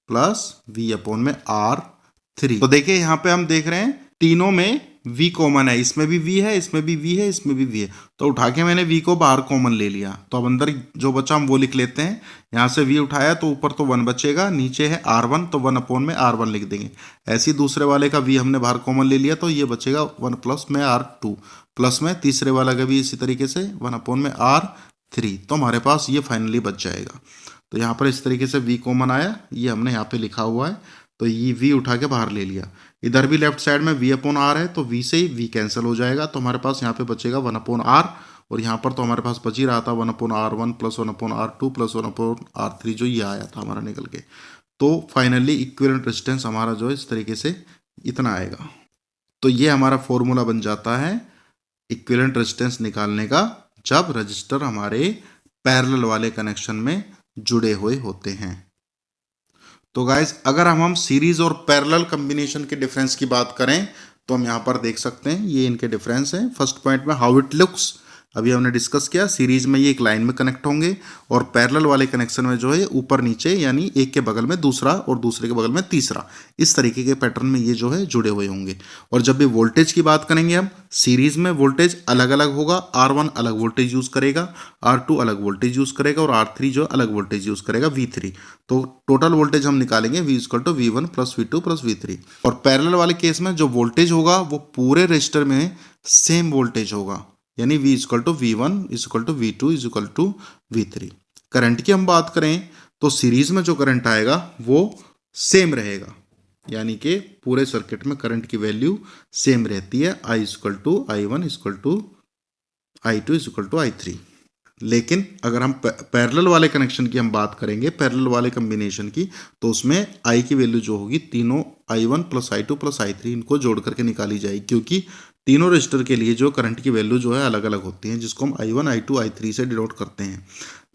प्लस V/R3। तो देखिए यहाँ पे हम देख रहे हैं तीनों में V कॉमन है, इसमें भी V है, इसमें भी V है, इसमें भी V है। तो उठा के मैंने V को बाहर कॉमन ले लिया। तो अब अंदर जो बचा हम वो लिख लेते हैं। यहाँ से V उठाया तो ऊपर तो 1 बचेगा, नीचे है R1 तो 1/R1 लिख देंगे। ऐसे ही दूसरे वाले का V हमने बाहर कॉमन ले लिया तो ये बचेगा 1 प्लस में R2 प्लस में तीसरे वाला का भी इसी तरीके से 1/R3। तो हमारे पास ये फाइनली बच जाएगा। तो यहाँ पर इस तरीके से V कॉमन आया, ये हमने यहाँ पे लिखा हुआ है। तो ये V उठा के बाहर ले लिया। इधर भी लेफ्ट साइड में V/R है तो V से ही V कैंसिल हो जाएगा। तो हमारे पास यहाँ पे बचेगा 1/R, और यहाँ पर तो हमारे पास बच ही रहा था 1/R1 + 1/R2 + 1/R3 जो ये आया था हमारा निकल के। तो फाइनली इक्विवेलेंट रेजिस्टेंस हमारा जो है इस तरीके से इतना आएगा। तो ये हमारा फॉर्मूला बन जाता है इक्विवेलेंट रेजिस्टेंस निकालने का जब रजिस्टर हमारे पैरेलल वाले कनेक्शन में जुड़े हुए होते हैं। तो गाइज अगर हम सीरीज और पैरेलल कॉम्बिनेशन के डिफरेंस की बात करें तो हम यहाँ पर देख सकते हैं ये इनके डिफरेंस हैं। फर्स्ट पॉइंट में हाउ इट लुक्स, अभी हमने डिस्कस किया। सीरीज में ये एक लाइन में कनेक्ट होंगे और पैरेलल वाले कनेक्शन में जो है ऊपर नीचे यानी एक के बगल में दूसरा और दूसरे के बगल में तीसरा, इस तरीके के पैटर्न में ये जो है जुड़े हुए होंगे। और जब भी वोल्टेज की बात करेंगे हम, सीरीज में वोल्टेज अलग अलग होगा। R1 अलग वोल्टेज यूज करेगा, R2 अलग वोल्टेज यूज करेगा और R3 जो अलग वोल्टेज यूज करेगा V3। तो टोटल वोल्टेज हम निकालेंगे V = V1 + V2 + V3। और पैरेलल वाले केस में जो वोल्टेज होगा वो पूरे रजिस्टर में सेम वोल्टेज होगा यानी V = V1 = V2 = V3। Current की हम बात करें तो सीरीज में जो करंट आएगा वो सेम रहेगा यानी कि पूरे सर्किट में करंट की वैल्यू सेम रहती है, I = I1 = I2 = I3। लेकिन अगर हम पैरेलल वाले कनेक्शन की हम बात करेंगे, पैरेलल वाले कॉम्बिनेशन की, तो उसमें I की वैल्यू जो होगी तीनों I1 + I2 + I3 इनको जोड़ करके निकाली जाएगी, क्योंकि तीनों रजिस्टर के लिए जो करंट की वैल्यू जो है अलग अलग होती हैं जिसको हम I1, I2, I3 से डिनोट करते हैं।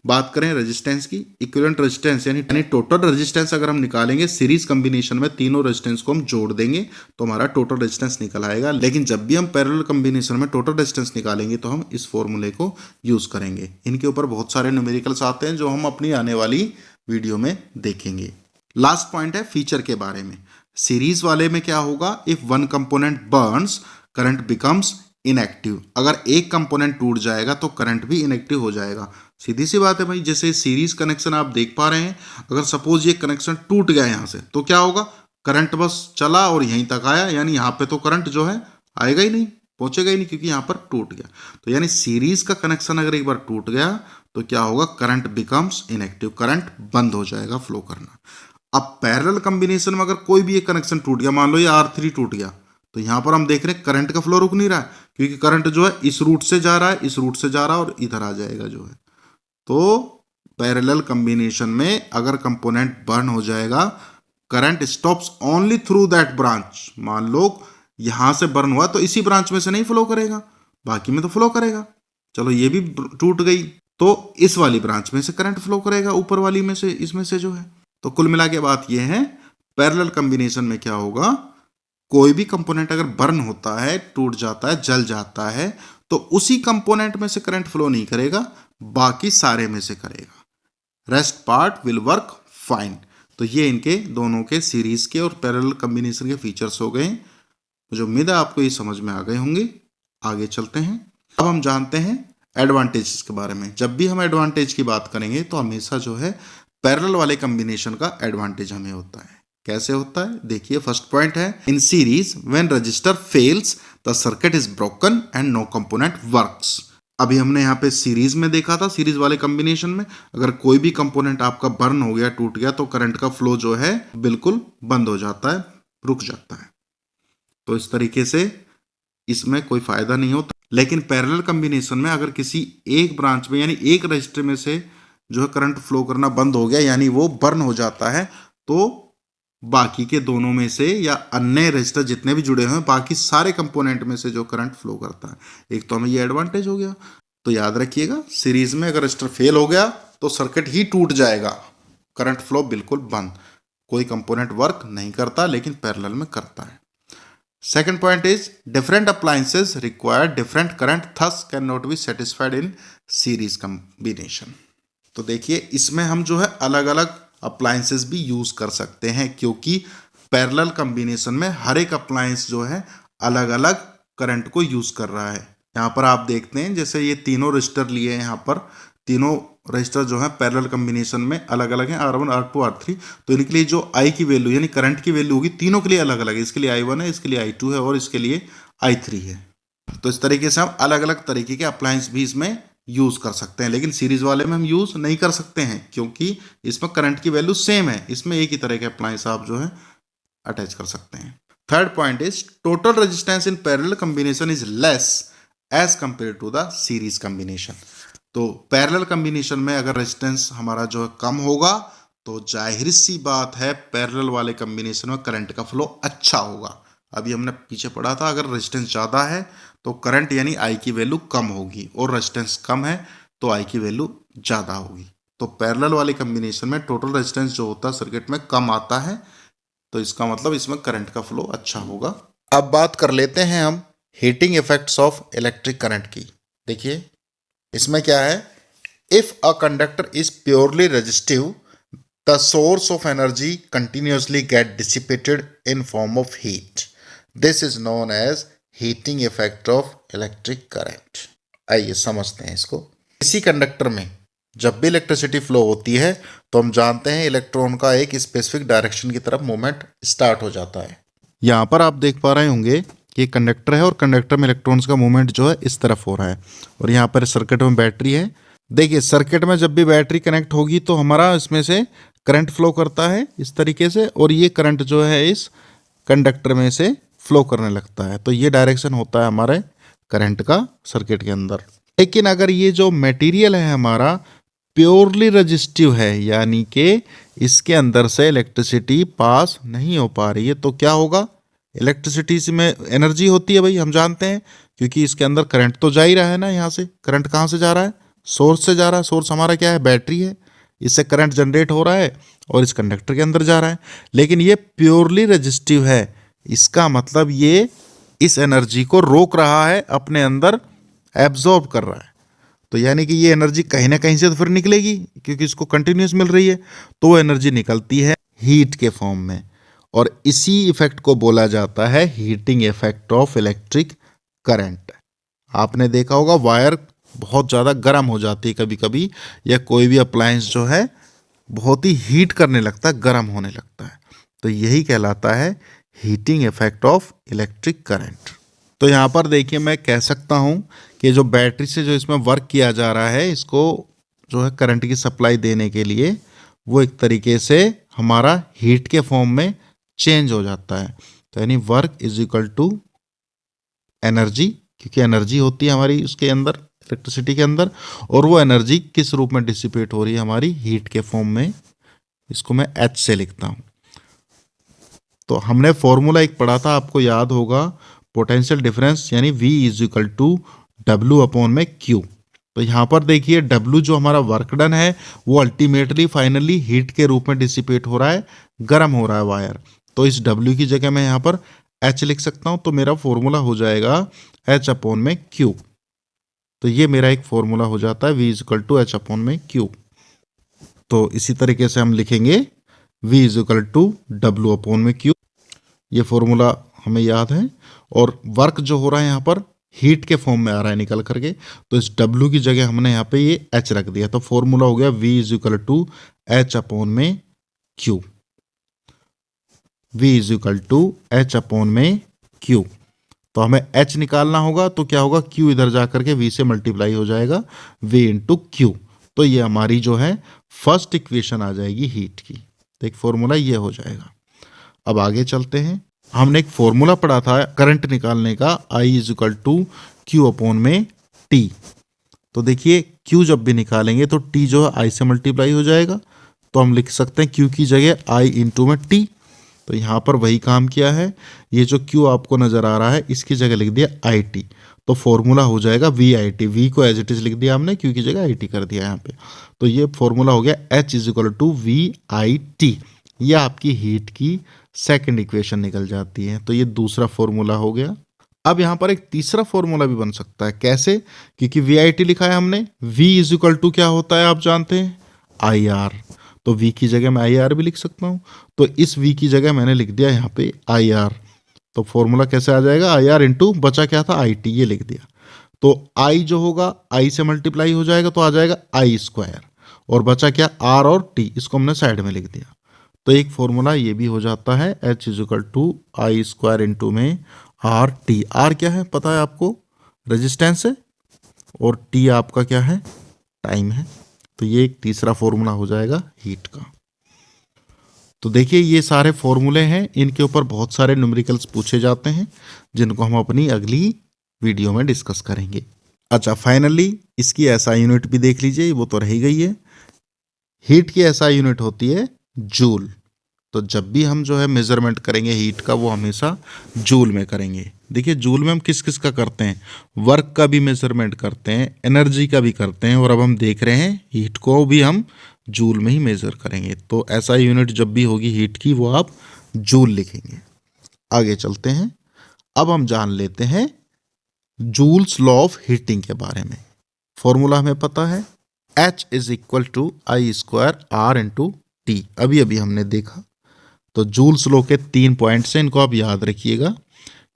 बात करें रेजिस्टेंस की, इक्विवेलेंट रेजिस्टेंस यानी टोटल रेजिस्टेंस अगर हम निकालेंगे सीरीज कॉम्बिनेशन में तीनों रेजिस्टेंस को हम जोड़ देंगे तो हमारा टोटल रेजिस्टेंस निकल आएगा। लेकिन जब भी हम पैरेलल कॉम्बिनेशन में टोटल रेजिस्टेंस निकालेंगे तो हम इस फॉर्मूले को यूज करेंगे। इनके ऊपर बहुत सारे न्यूमेरिकल्स आते हैं जो हम अपनी आने वाली वीडियो में देखेंगे। लास्ट पॉइंट है फीचर के बारे में। सीरीज वाले में क्या होगा, if one component Burns current becomes inactive. अगर एक कंपोनेंट टूट जाएगा तो करंट भी इनएक्टिव हो जाएगा। सीधी सी बात है भाई, जैसे सीरीज कनेक्शन आप देख पा रहे हैं, अगर सपोज ये कनेक्शन टूट गया यहां से तो क्या होगा, करंट बस चला और यहीं तक आया, यानी यहां पे तो करंट जो है आएगा ही नहीं, पहुंचेगा ही नहीं, क्योंकि यहां पर टूट गया। तो यानी सीरीज का कनेक्शन अगर एक बार टूट गया तो क्या होगा, करंट बिकम्स इनएक्टिव, करंट बंद हो जाएगा फ्लो करना। अब पैरेलल कॉम्बिनेशन में अगर कोई भी एक कनेक्शन टूट गया, मान लो ये R3 टूट गया, तो यहां पर हम देख रहे हैं करंट का फ्लो रुक नहीं रहा है, क्योंकि करंट जो है इस रूट से जा रहा है, इस रूट से जा रहा है और इधर आ जाएगा जो है। तो पैरेलल कॉम्बिनेशन में अगर कंपोनेंट बर्न हो जाएगा, current stops only through that branch. मान लो यहां से बर्न हुआ तो इसी ब्रांच में से नहीं फ्लो करेगा, बाकी में तो फ्लो करेगा। चलो ये भी टूट गई तो इस वाली ब्रांच में से करंट फ्लो करेगा, ऊपर वाली में से, इसमें से जो है। तो कुल मिला के बात यह है, पैरेलल कॉम्बिनेशन में क्या होगा, कोई भी कंपोनेंट अगर बर्न होता है, टूट जाता है, जल जाता है, तो उसी कंपोनेंट में से करंट फ्लो नहीं करेगा, बाकी सारे में से करेगा। Rest part will work fine. तो ये इनके दोनों के सीरीज के और पैरेलल कॉम्बिनेशन के फीचर्स हो गए। मुझे उम्मीद है आपको ये समझ में आ गए होंगे। आगे चलते हैं। अब हम जानते हैं एडवांटेजेस के बारे में। जब भी हम एडवांटेज की बात करेंगे तो हमेशा जो है पैरेलल वाले कॉम्बिनेशन का एडवांटेज हमें होता है। कैसे होता है, देखिए फर्स्ट पॉइंट है, in series when resistor fails the circuit is broken and no component works. अभी हमने यहाँ पे सीरीज में देखा था, सीरीज वाले कॉम्बिनेशन में अगर कोई भी कंपोनेंट आपका बर्न हो गया, टूट गया, तो करंट का फ्लो जो है बिल्कुल बंद हो जाता है, रुक जाता है। तो इस तरीके से इसमें कोई फायदा नहीं होता। लेकिन पैरेलल कॉम्बिनेशन में अगर किसी एक ब्रांच में यानी एक रजिस्टर में से जो है करंट फ्लो करना बंद हो गया, यानी वो बर्न हो जाता है, तो बाकी के दोनों में से या अन्य रजिस्टर जितने भी जुड़े हुए हैं, बाकी सारे कंपोनेंट में से जो करंट फ्लो करता है। एक तो हमें ये एडवांटेज हो गया। तो याद रखिएगा, सीरीज में अगर रजिस्टर फेल हो गया तो सर्किट ही टूट जाएगा, करंट फ्लो बिल्कुल बंद, कोई कंपोनेंट वर्क नहीं करता, लेकिन पैरेलल में करता है। Second point is different appliances require different current, thus can not be satisfied in series combination. तो देखिए इसमें हम जो है अलग अलग अप्लायंसेस भी यूज कर सकते हैं, क्योंकि पैरेलल कॉम्बिनेशन में हर एक अप्लायंस जो है अलग अलग करंट को यूज कर रहा है। यहाँ पर आप देखते हैं जैसे ये तीनों रजिस्टर लिए हैं, यहाँ पर तीनों रजिस्टर जो है पैरेलल कॉम्बिनेशन में अलग अलग हैं, R1 R2 R3। तो इनके लिए जो I की वैल्यू यानी करंट की वैल्यू होगी तीनों के लिए अलग अलग है। इसके लिए I1 है, इसके लिए I2 है और इसके लिए I3 है। तो इस तरीके से हम अलग अलग तरीके के अप्लायंस भी इसमें यूज कर सकते हैं, लेकिन सीरीज वाले में हम यूज नहीं कर सकते हैं, क्योंकि इसमें करंट की वैल्यू सेम है। इसमें एक ही तरह के अप्लायंस आप जो है अटैच कर सकते हैं। Third point is total resistance in parallel combination is less as compare to the series combination. तो पैरेलल कॉम्बिनेशन में अगर रेजिस्टेंस हमारा जो है कम होगा तो जाहिर सी बात है पैरेलल वाले कॉम्बिनेशन में करंट का फ्लो अच्छा होगा। अभी हमने पीछे पढ़ा था, अगर रेजिस्टेंस ज़्यादा है तो करंट यानी I की वैल्यू कम होगी, और रेजिस्टेंस कम है तो I की वैल्यू ज़्यादा होगी। तो पैरेलल वाले कॉम्बिनेशन में टोटल रेजिस्टेंस जो होता है सर्किट में कम आता है, तो इसका मतलब इसमें करंट का फ्लो अच्छा होगा। अब बात कर लेते हैं हम heating effects of electric current की। देखिए इसमें क्या है, if a conductor is purely resistive the source of energy continuously get dissipated in form of heat, this is known as heating effect of electric current. आइए समझते हैं इसको। किसी कंडक्टर में जब भी इलेक्ट्रिसिटी फ्लो होती है तो हम जानते हैं इलेक्ट्रॉन का एक स्पेसिफिक डायरेक्शन की तरफ मूवमेंट स्टार्ट हो जाता है। यहाँ पर आप देख पा रहे होंगे कि कंडक्टर है और कंडक्टर में इलेक्ट्रॉन्स का मूवमेंट जो है इस तरफ हो रहा है, और यहाँ पर सर्किट में बैटरी है। देखिए सर्किट में जब भी बैटरी कनेक्ट होगी तो हमारा इसमें से करंट फ्लो करता है इस तरीके से, और ये करंट जो है इस कंडक्टर में से फ्लो करने लगता है। तो ये डायरेक्शन होता है हमारे करंट का सर्किट के अंदर। लेकिन अगर ये जो मटेरियल है हमारा प्योरली रेजिस्टिव है, यानी कि इसके अंदर से इलेक्ट्रिसिटी पास नहीं हो पा रही है, तो क्या होगा, इलेक्ट्रिसिटी में एनर्जी होती है भाई, हम जानते हैं, क्योंकि इसके अंदर करंट तो जा ही रहा है ना। यहाँ से करंट कहाँ से जा रहा है, सोर्स से जा रहा है, सोर्स हमारा क्या है, बैटरी है, इससे करंट जनरेट हो रहा है और इस कंडक्टर के अंदर जा रहा है। लेकिन ये प्योरली रेजिस्टिव है, इसका मतलब ये इस एनर्जी को रोक रहा है, अपने अंदर एब्जॉर्ब कर रहा है। तो यानी कि ये एनर्जी कहीं ना कहीं से तो फिर निकलेगी, क्योंकि इसको कंटिन्यूस मिल रही है, तो वो एनर्जी निकलती है हीट के फॉर्म में। और इसी इफेक्ट को बोला जाता है heating effect of electric current. आपने देखा होगा वायर बहुत ज़्यादा गर्म हो जाती है कभी कभी, या कोई भी अप्लायंस जो है बहुत ही हीट करने लगता है, गर्म होने लगता है, तो यही कहलाता है heating effect of electric current. तो यहाँ पर देखिए मैं कह सकता हूँ कि जो बैटरी से जो इसमें वर्क किया जा रहा है, इसको जो है करंट की सप्लाई देने के लिए, वो एक तरीके से हमारा हीट के फॉर्म में चेंज हो जाता है। तो यानी work is equal to energy, क्योंकि एनर्जी होती है हमारी उसके अंदर, इलेक्ट्रिसिटी के अंदर, और वो एनर्जी किस रूप में डिसिपेट हो रही है, हमारी हीट के फॉर्म में। इसको मैं एच से लिखता हूँ। तो हमने फॉर्मूला एक पढ़ा था, आपको याद होगा, पोटेंशियल डिफरेंस यानी V is equal to W upon में Q। तो यहाँ पर देखिए W जो हमारा वर्क डन है वो अल्टीमेटली फाइनली हीट के रूप में डिसिपेट हो रहा है, गर्म हो रहा है वायर। तो इस W की जगह मैं यहाँ पर H लिख सकता हूँ, तो मेरा फॉर्मूला हो जाएगा H अपॉन में Q। तो ये मेरा एक फॉर्मूला हो जाता है V is equal to H upon में Q। तो इसी तरीके से हम लिखेंगे V is equal to W upon में Q। ये फॉर्मूला हमें याद है। और वर्क जो हो रहा है यहाँ पर हीट के फॉर्म में आ रहा है निकल करके, तो इस W की जगह हमने यहाँ पे ये H रख दिया। तो फॉर्मूला हो गया V is equal to H upon में Q। V is equal to H upon में Q। तो हमें H निकालना होगा, तो क्या होगा, Q इधर जा करके V से मल्टीप्लाई हो जाएगा, V इंटू Q। तो ये हमारी जो है फर्स्ट इक्वेशन आ जाएगी हीट की। तो एक फॉर्मूला ये हो जाएगा। अब आगे चलते हैं। हमने एक फॉर्मूला पढ़ा था करंट निकालने का, I is equal to Q upon में T। तो देखिए Q जब भी निकालेंगे तो T जो है I से मल्टीप्लाई हो जाएगा, तो हम लिख सकते हैं Q की जगह I इंटू में T। तो यहाँ पर वही काम किया है, ये जो Q आपको नज़र आ रहा है इसकी जगह लिख दिया IT। तो फॉर्मूला हो जाएगा VIT। V को एज इट इज लिख दिया हमने, Q की जगह IT कर दिया यहाँ पे। तो ये फॉर्मूला हो गया H is equal to VIT। यह आपकी हीट की सेकंड इक्वेशन निकल जाती है। तो ये दूसरा फॉर्मूला हो गया। अब यहाँ पर एक तीसरा फॉर्मूला भी बन सकता है। कैसे? क्योंकि VIT लिखा है हमने, V इज इक्वल टू क्या होता है आप जानते हैं, IR। तो V की जगह मैं IR भी लिख सकता हूँ। तो इस V की जगह मैंने लिख दिया यहाँ पे IR। तो फॉर्मूला कैसे आ जाएगा, IR इंटू बचा क्या था IT, ये लिख दिया। तो I जो होगा I से मल्टीप्लाई हो जाएगा, तो आ जाएगा I स्क्वायर, और बचा क्या R और T, इसको हमने साइड में लिख दिया। तो एक फॉर्मूला ये भी हो जाता है, H is equal to I square into में आर टी। आर क्या है पता है आपको, रेजिस्टेंस है, और टी आपका क्या है, टाइम है। तो ये एक तीसरा फॉर्मूला हो जाएगा हीट का। तो देखिए ये सारे फॉर्मूले हैं, इनके ऊपर बहुत सारे न्यूमेरिकल्स पूछे जाते हैं, जिनको हम अपनी अगली वीडियो में डिस्कस करेंगे। अच्छा, फाइनली इसकी एसआई यूनिट भी देख लीजिए, वो तो रह ही गई है। हीट की एसआई यूनिट होती है जूल। तो जब भी हम जो है मेजरमेंट करेंगे हीट का, वो हमेशा जूल में करेंगे। देखिए जूल में हम किस किस का करते हैं, वर्क का भी मेजरमेंट करते हैं, एनर्जी का भी करते हैं, और अब हम देख रहे हैं हीट को भी हम जूल में ही मेजर करेंगे। तो ऐसा यूनिट जब भी होगी हीट की, वो आप जूल लिखेंगे। आगे चलते हैं। अब हम जान लेते हैं जूल्स लॉ ऑफ हीटिंग के बारे में। फॉर्मूला हमें पता है, H is equal to I square R into T, अभी अभी हमने देखा। तो जूल्स लॉ के 3 पॉइंट्स हैं, इनको आप याद रखिएगा।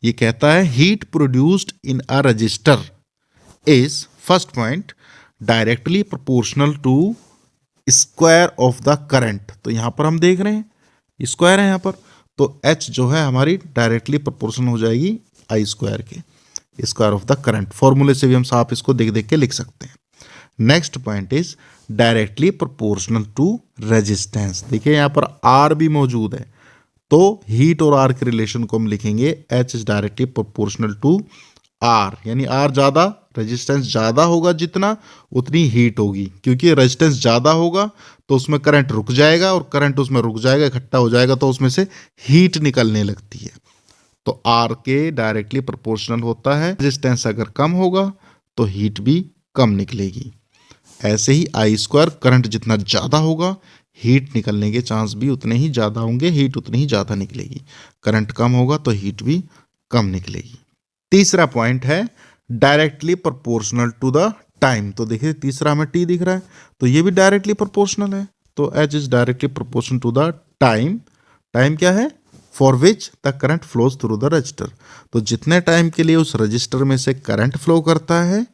ये कहता है heat produced in a resistor is, first point, directly proportional to square of the current. तो यहां पर हम देख रहे हैं स्क्वायर है यहां पर, तो H जो है हमारी डायरेक्टली प्रोपोर्शनल हो जाएगी आई स्क्वायर के, स्क्वायर ऑफ द करंट। फॉर्मूले से भी हम साफ इसको देख देख के लिख सकते हैं। Next point is directly proportional to resistance. देखिए यहां पर R भी मौजूद है, तो हीट और R के रिलेशन को हम लिखेंगे H is directly proportional to R, यानी R ज़्यादा, रेजिस्टेंस ज़्यादा होगा जितना, उतनी हीट होगी। क्योंकि रेजिस्टेंस ज़्यादा होगा तो उसमें करंट रुक जाएगा, और करंट उसमें रुक जाएगा, इकट्ठा हो जाएगा, तो उसमें से हीट निकलने लगती है। तो R के डायरेक्टली प्रोपोर्शनल होता है। रेजिस्टेंस अगर कम होगा तो हीट भी कम निकलेगी। ऐसे ही आई स्क्वायर, करंट जितना ज़्यादा होगा हीट निकलने के चांस भी उतने ही ज़्यादा होंगे, हीट उतनी ही ज़्यादा निकलेगी। करंट कम होगा तो हीट भी कम निकलेगी। तीसरा पॉइंट है directly proportional to the time. तो देखिए तीसरा हमें टी दिख रहा है, तो ये भी डायरेक्टली प्रोपोर्शनल है। तो H is directly proportional to the time. Time क्या है? For which the current flows through the resistor. तो जितने टाइम के लिए उस रजिस्टर में से करंट फ्लो करता है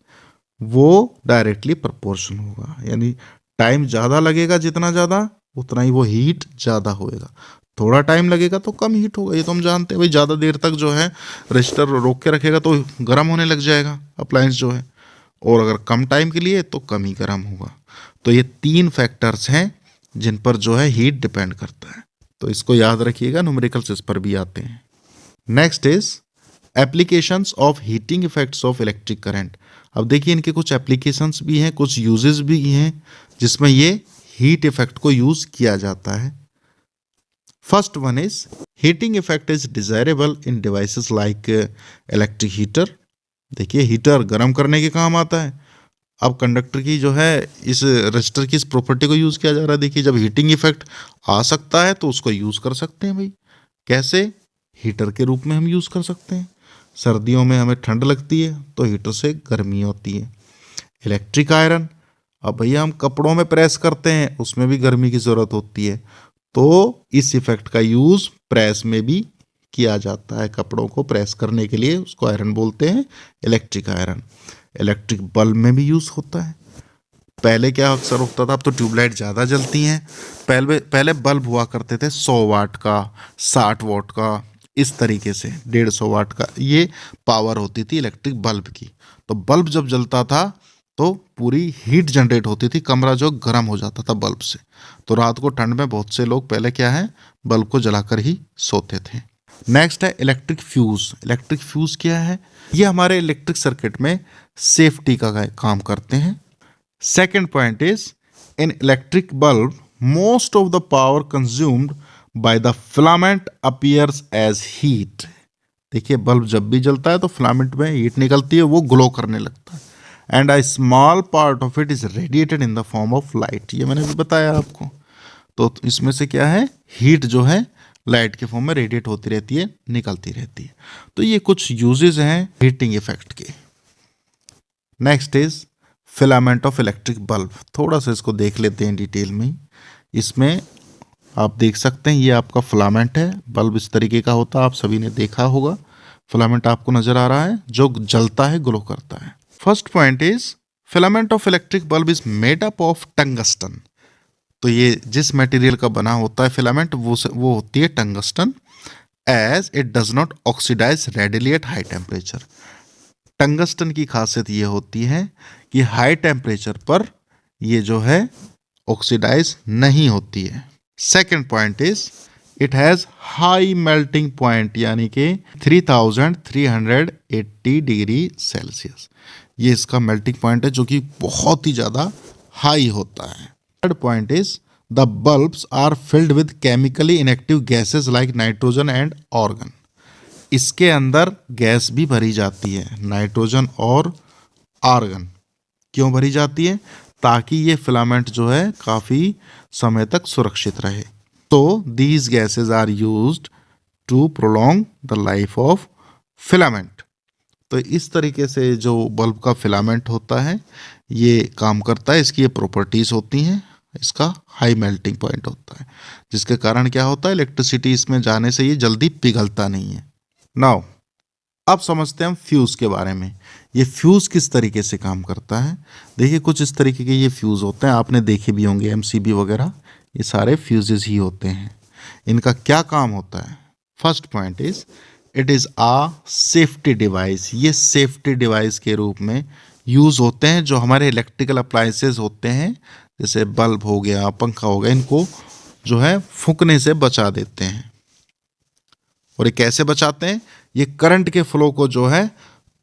वो डायरेक्टली प्रोपोर्शनल होगा। यानी टाइम ज़्यादा लगेगा, जितना ज़्यादा उतना ही वो हीट ज़्यादा होएगा। थोड़ा टाइम लगेगा तो कम हीट होगा, ये तो हम जानते हैं भाई। ज़्यादा देर तक जो है रजिस्टर रोक के रखेगा तो गर्म होने लग जाएगा अप्लायंस जो है, और अगर कम टाइम के लिए तो कम ही गर्म होगा। तो ये 3 फैक्टर्स हैं जिन पर जो है हीट डिपेंड करता है। तो इसको याद रखिएगा, न्यूमेरिकल्स इस पर भी आते हैं। Next is applications of heating effects of electric current. अब देखिए इनके कुछ एप्लीकेशंस भी हैं, कुछ यूजेस भी हैं जिसमें ये हीट इफेक्ट को यूज किया जाता है। First one is heating effect is desirable in devices like electric heater. देखिए हीटर गर्म करने के काम आता है। अब कंडक्टर की जो है इस रजिस्टर की इस प्रॉपर्टी को यूज किया जा रहा है। देखिए जब हीटिंग इफेक्ट आ सकता है तो उसको यूज कर सकते हैं भाई। कैसे? हीटर के रूप में हम यूज कर सकते हैं। सर्दियों में हमें ठंड लगती है तो हीटर से गर्मी होती है। इलेक्ट्रिक आयरन, अब भैया हम कपड़ों में प्रेस करते हैं, उसमें भी गर्मी की ज़रूरत होती है, तो इस इफेक्ट का यूज़ प्रेस में भी किया जाता है। कपड़ों को प्रेस करने के लिए उसको आयरन बोलते हैं, इलेक्ट्रिक आयरन। इलेक्ट्रिक बल्ब में भी यूज़ होता है। पहले क्या अक्सर होता था, अब तो ट्यूबलाइट ज़्यादा जलती हैं। पहले बल्ब हुआ करते थे 100 वाट का, 60 वाट का, इस तरीके से 150 वाट का ये पावर होती थी इलेक्ट्रिक बल्ब की। तो बल्ब जब जलता था तो पूरी हीट जनरेट होती थी, कमरा जो गर्म हो जाता था बल्ब से। तो रात को ठंड में बहुत से लोग पहले क्या है बल्ब को जलाकर ही सोते थे। नेक्स्ट है इलेक्ट्रिक फ्यूज। इलेक्ट्रिक फ्यूज क्या है? ये हमारे इलेक्ट्रिक सर्किट में सेफ्टी का काम करते हैं। Second point is in electric bulb most of the power consumed by the filament appears as heat. देखिए बल्ब जब भी जलता है तो फिलामेंट में हीट निकलती है, वो ग्लो करने लगता है। And a small part of it is radiated in the form of light. ये मैंने भी बताया आपको। तो इसमें से क्या है, हीट जो है लाइट के फॉर्म में रेडिएट होती रहती है, निकलती रहती है। तो ये कुछ यूजेस हैं हीटिंग इफेक्ट के। Next is filament of electric bulb. थोड़ा सा इसको देख लेते हैं डिटेल में। इसमें आप देख सकते हैं ये आपका फिलामेंट है। बल्ब इस तरीके का होता है, आप सभी ने देखा होगा। फिलामेंट आपको नजर आ रहा है जो जलता है, ग्लो करता है। First point is filament of electric bulb is made up of tungsten. तो ये जिस मटेरियल का बना होता है फिलामेंट वो होती है tungsten. As it does not oxidise readily at high temperature. Tungsten की खासियत ये होती है कि हाई टेम्परेचर पर ये जो है ऑक्सीडाइज नहीं होती है। Second point is it has high melting point, यानी कि 3380 डिग्री सेल्सियस। ये इसका मेल्टिंग पॉइंट है जो कि बहुत ही ज़्यादा हाई होता है। Third point is the bulbs are filled with chemically inactive gases like nitrogen and argon. इसके अंदर गैस भी भरी जाती है, नाइट्रोजन और आर्गन। क्यों भरी जाती है? ताकि ये फिलामेंट जो है काफ़ी समय तक सुरक्षित रहे। तो these gases are used to prolong the life of filament. तो इस तरीके से जो बल्ब का फिलामेंट होता है ये काम करता है। इसकी ये प्रॉपर्टीज़ होती हैं। इसका हाई मेल्टिंग पॉइंट होता है जिसके कारण क्या होता है, इलेक्ट्रिसिटी इसमें जाने से ये जल्दी पिघलता नहीं है। नाउ अब समझते हैं हम फ्यूज़ के बारे में। ये फ्यूज़ किस तरीके से काम करता है। देखिए कुछ इस तरीके के ये फ्यूज़ होते हैं, आपने देखे भी होंगे एमसीबी वगैरह, ये सारे फ्यूजेस ही होते हैं। इनका क्या काम होता है? First point is it is a safety device. ये सेफ्टी डिवाइस के रूप में यूज़ होते हैं। जो हमारे इलेक्ट्रिकल अप्लायंसेस होते हैं जैसे बल्ब हो गया, पंखा हो गया, इनको जो है फूंकने से बचा देते हैं। और ये कैसे बचाते हैं? ये करंट के फ्लो को जो है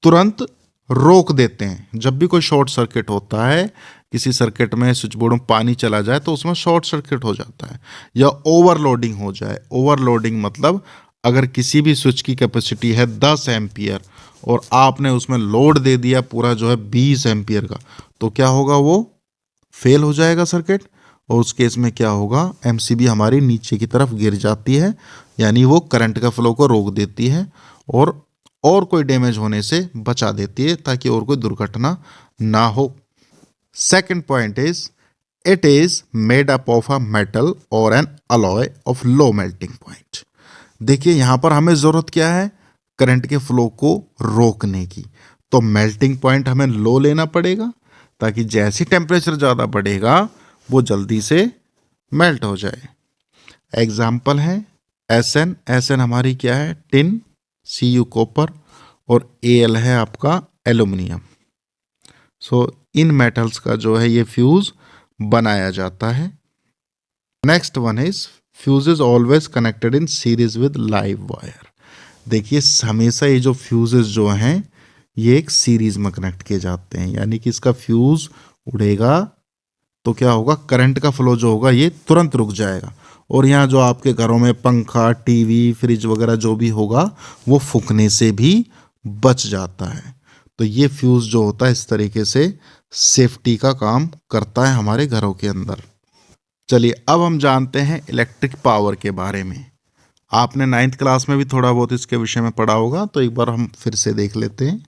तुरंत रोक देते हैं। जब भी कोई शॉर्ट सर्किट होता है, किसी सर्किट में स्विच बोर्ड में पानी चला जाए तो उसमें शॉर्ट सर्किट हो जाता है, या ओवरलोडिंग हो जाए। ओवरलोडिंग मतलब अगर किसी भी स्विच की कैपेसिटी है 10 एम्पियर और आपने उसमें लोड दे दिया पूरा जो है 20 एम्पियर का, तो क्या होगा, वो फेल हो जाएगा सर्किट, और उस केस में क्या होगा, एमसीबी हमारी नीचे की तरफ गिर जाती है, यानी वो करंट का फ्लो को रोक देती है और कोई डैमेज होने से बचा देती है, ताकि और कोई दुर्घटना ना हो। Second point is it is made up of a metal और an alloy of low melting point. देखिए यहाँ पर हमें ज़रूरत क्या है, करंट के फ्लो को रोकने की, तो मेल्टिंग पॉइंट हमें लो लेना पड़ेगा, ताकि जैसे टेम्परेचर ज़्यादा बढ़ेगा वो जल्दी से मेल्ट हो जाए। एग्जाम्पल है एसएन, एसएन हमारी क्या है, टिन, सीयू कॉपर, और एल है आपका एल्यूमिनियम। सो इन मेटल्स का जो है ये फ्यूज बनाया जाता है। Next one is fuse is always connected in series with live wire. देखिए हमेशा ये जो फ्यूजेस जो हैं ये एक सीरीज में कनेक्ट किए जाते हैं, यानी कि इसका फ्यूज उड़ेगा तो क्या होगा, करंट का फ्लो जो होगा ये तुरंत रुक जाएगा, और यहाँ जो आपके घरों में पंखा, टीवी, फ्रिज वगैरह जो भी होगा वो फूकने से भी बच जाता है। तो ये फ्यूज जो होता है इस तरीके से सेफ्टी का काम करता है हमारे घरों के अंदर। चलिए अब हम जानते हैं इलेक्ट्रिक पावर के बारे में। आपने 9th क्लास में भी थोड़ा बहुत इसके विषय में पढ़ा होगा, तो एक बार हम फिर से देख लेते हैं।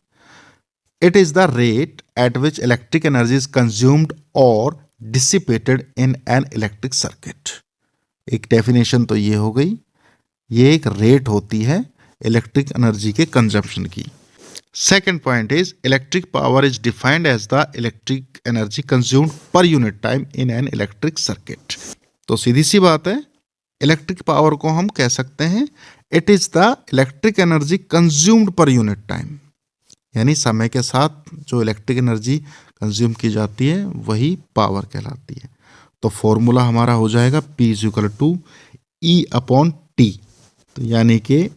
It is the rate at which electric energy is consumed और dissipated in an electric circuit. एक डेफिनेशन तो ये हो गई, ये एक रेट होती है इलेक्ट्रिक एनर्जी के कंजम्पशन की। Second point is electric power is defined as the electric energy consumed per unit time in an electric circuit. तो सीधी सी बात है, इलेक्ट्रिक पावर को हम कह सकते हैं it is the electric energy consumed per unit time, यानी समय के साथ जो इलेक्ट्रिक एनर्जी कंज्यूम की जाती है वही पावर कहलाती है। तो फॉर्मूला हमारा हो जाएगा P is equal to E upon T, तो यानी कि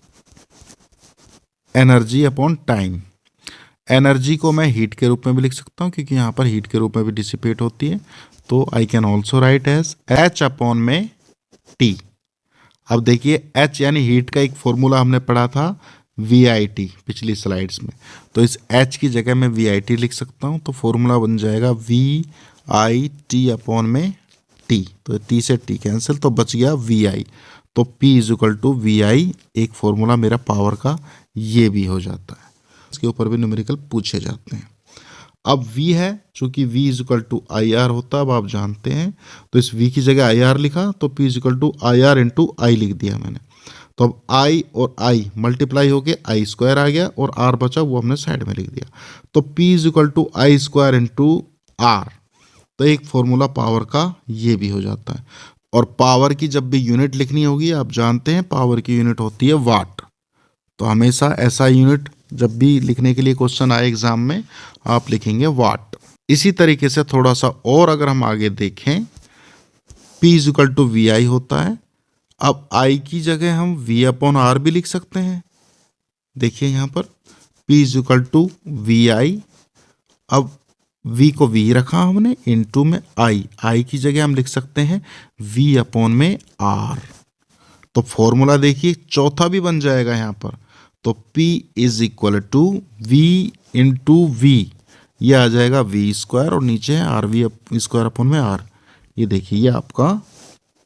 एनर्जी अपॉन टाइम। एनर्जी को मैं हीट के रूप में भी लिख सकता हूँ, क्योंकि यहाँ पर हीट के रूप में भी डिसिपेट होती है, तो I can also write as H upon में T। अब देखिए H यानी हीट का एक फॉर्मूला हमने पढ़ा था VIT पिछली स्लाइड्स में, तो इस H की जगह मैं VIT लिख सकता हूँ, तो फॉर्मूला बन जाएगा VIT अपॉन में T। तो T से T कैंसिल, तो बच गया VI, तो P is equal to VI एक फॉर्मूला मेरा पावर का ये भी हो जाता है। इसके ऊपर भी न्यूमेरिकल पूछे जाते हैं। अब V है, चूंकि V is equal to IR होता है, अब आप जानते हैं, तो इस V की जगह IR लिखा, तो P is equal to IR into I लिख दिया मैंने। तो अब I और I मल्टीप्लाई होके I स्क्वायर आ गया, और R बचा वो हमने साइड में लिख दिया, तो P is equal to I square into R। तो एक फॉर्मूला पावर का ये भी हो जाता है। और पावर की जब भी यूनिट लिखनी होगी, आप जानते हैं पावर की यूनिट होती है वाट, तो हमेशा ऐसा यूनिट जब भी लिखने के लिए क्वेश्चन आए एग्जाम में आप लिखेंगे वाट। इसी तरीके से थोड़ा सा और अगर हम आगे देखें, P is equal to VI होता है। अब I की जगह हम V अपॉन R भी लिख सकते हैं। देखिए यहाँ पर P is equal to VI, अब V को V रखा हमने, इनटू में I की जगह हम लिख सकते हैं V अपॉन में R। तो फॉर्मूला देखिए चौथा भी बन जाएगा यहाँ पर, तो P is equal to V into V, ये आ जाएगा V स्क्वायर, और नीचे है RV स्क्वायर अपॉन में R। ये देखिए ये आपका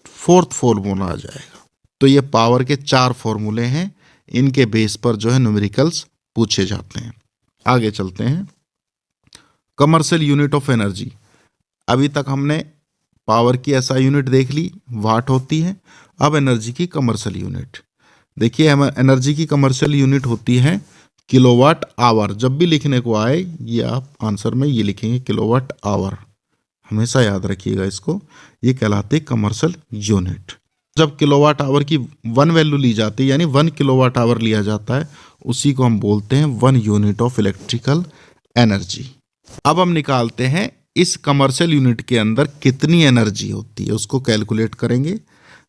फोर्थ फॉर्मूला आ जाएगा। तो ये पावर के 4 फॉर्मूले हैं, इनके बेस पर जो है न्यूमेरिकल्स पूछे जाते हैं। आगे चलते हैं, कमर्शियल यूनिट ऑफ एनर्जी। अभी तक हमने पावर की ऐसा यूनिट देख ली, वाट होती है। अब एनर्जी की कमर्शियल यूनिट देखिए, हम एनर्जी की कमर्शियल यूनिट होती है किलोवाट आवर। जब भी लिखने को आए ये आप आंसर में ये लिखेंगे किलोवाट आवर, हमेशा याद रखिएगा इसको, ये कहलाते हैं कमर्शियल यूनिट। जब किलोवाट आवर की 1 वैल्यू ली जाती है, यानी 1 किलोवाट आवर लिया जाता है, उसी को हम बोलते हैं 1 यूनिट ऑफ इलेक्ट्रिकल एनर्जी। अब हम निकालते हैं इस कमर्शियल यूनिट के अंदर कितनी एनर्जी होती है, उसको कैलकुलेट करेंगे।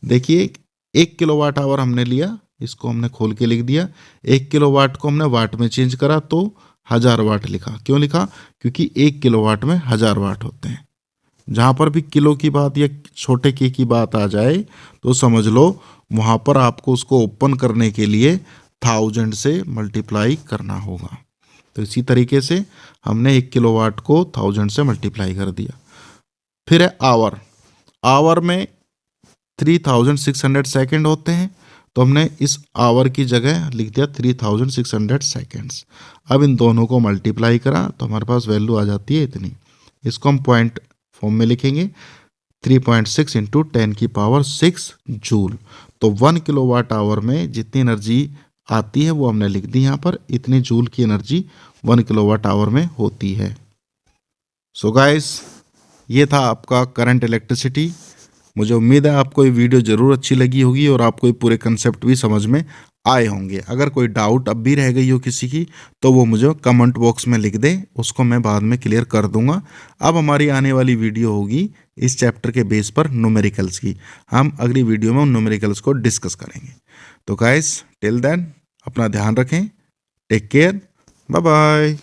देखिए 1 किलोवाट आवर हमने लिया, इसको हमने खोल के लिख दिया। 1 किलोवाट को हमने वाट में चेंज करा तो 1000 वाट लिखा। क्यों लिखा? क्योंकि 1 किलोवाट में 1000 वाट होते हैं। जहाँ पर भी किलो की बात या छोटे के की बात आ जाए तो समझ लो वहाँ पर आपको उसको ओपन करने के लिए 1000 से मल्टीप्लाई करना होगा। तो इसी तरीके से हमने 1 किलोवाट को 1000 से मल्टीप्लाई कर दिया। फिर है आवर, आवर में 3600 सेकेंड होते हैं, तो हमने इस आवर की जगह लिख दिया 3600 सेकेंड्स। अब इन दोनों को मल्टीप्लाई करा तो हमारे पास वैल्यू आ जाती है इतनी। इसको हम पॉइंट फॉर्म में लिखेंगे, 3.6 इंटू 10⁶ जूल। तो 1 किलोवाट आवर में जितनी एनर्जी आती है वो हमने लिख दी यहाँ पर, इतने जूल की एनर्जी 1 किलोवाट आवर में होती है। सो गाइस, ये था आपका करंट इलेक्ट्रिसिटी। मुझे उम्मीद है आपको ये वीडियो ज़रूर अच्छी लगी होगी और आपको ये पूरे कंसेप्ट भी समझ में आए होंगे। अगर कोई डाउट अब भी रह गई हो किसी की तो वो मुझे कमेंट बॉक्स में लिख दे, उसको मैं बाद में क्लियर कर दूंगा। अब हमारी आने वाली वीडियो होगी इस चैप्टर के बेस पर न्यूमेरिकल्स की। हम अगली वीडियो में उन न्यूमेरिकल्स को डिस्कस करेंगे। तो गाइस, टिल देन अपना ध्यान रखें, टेक केयर, बाय बाय।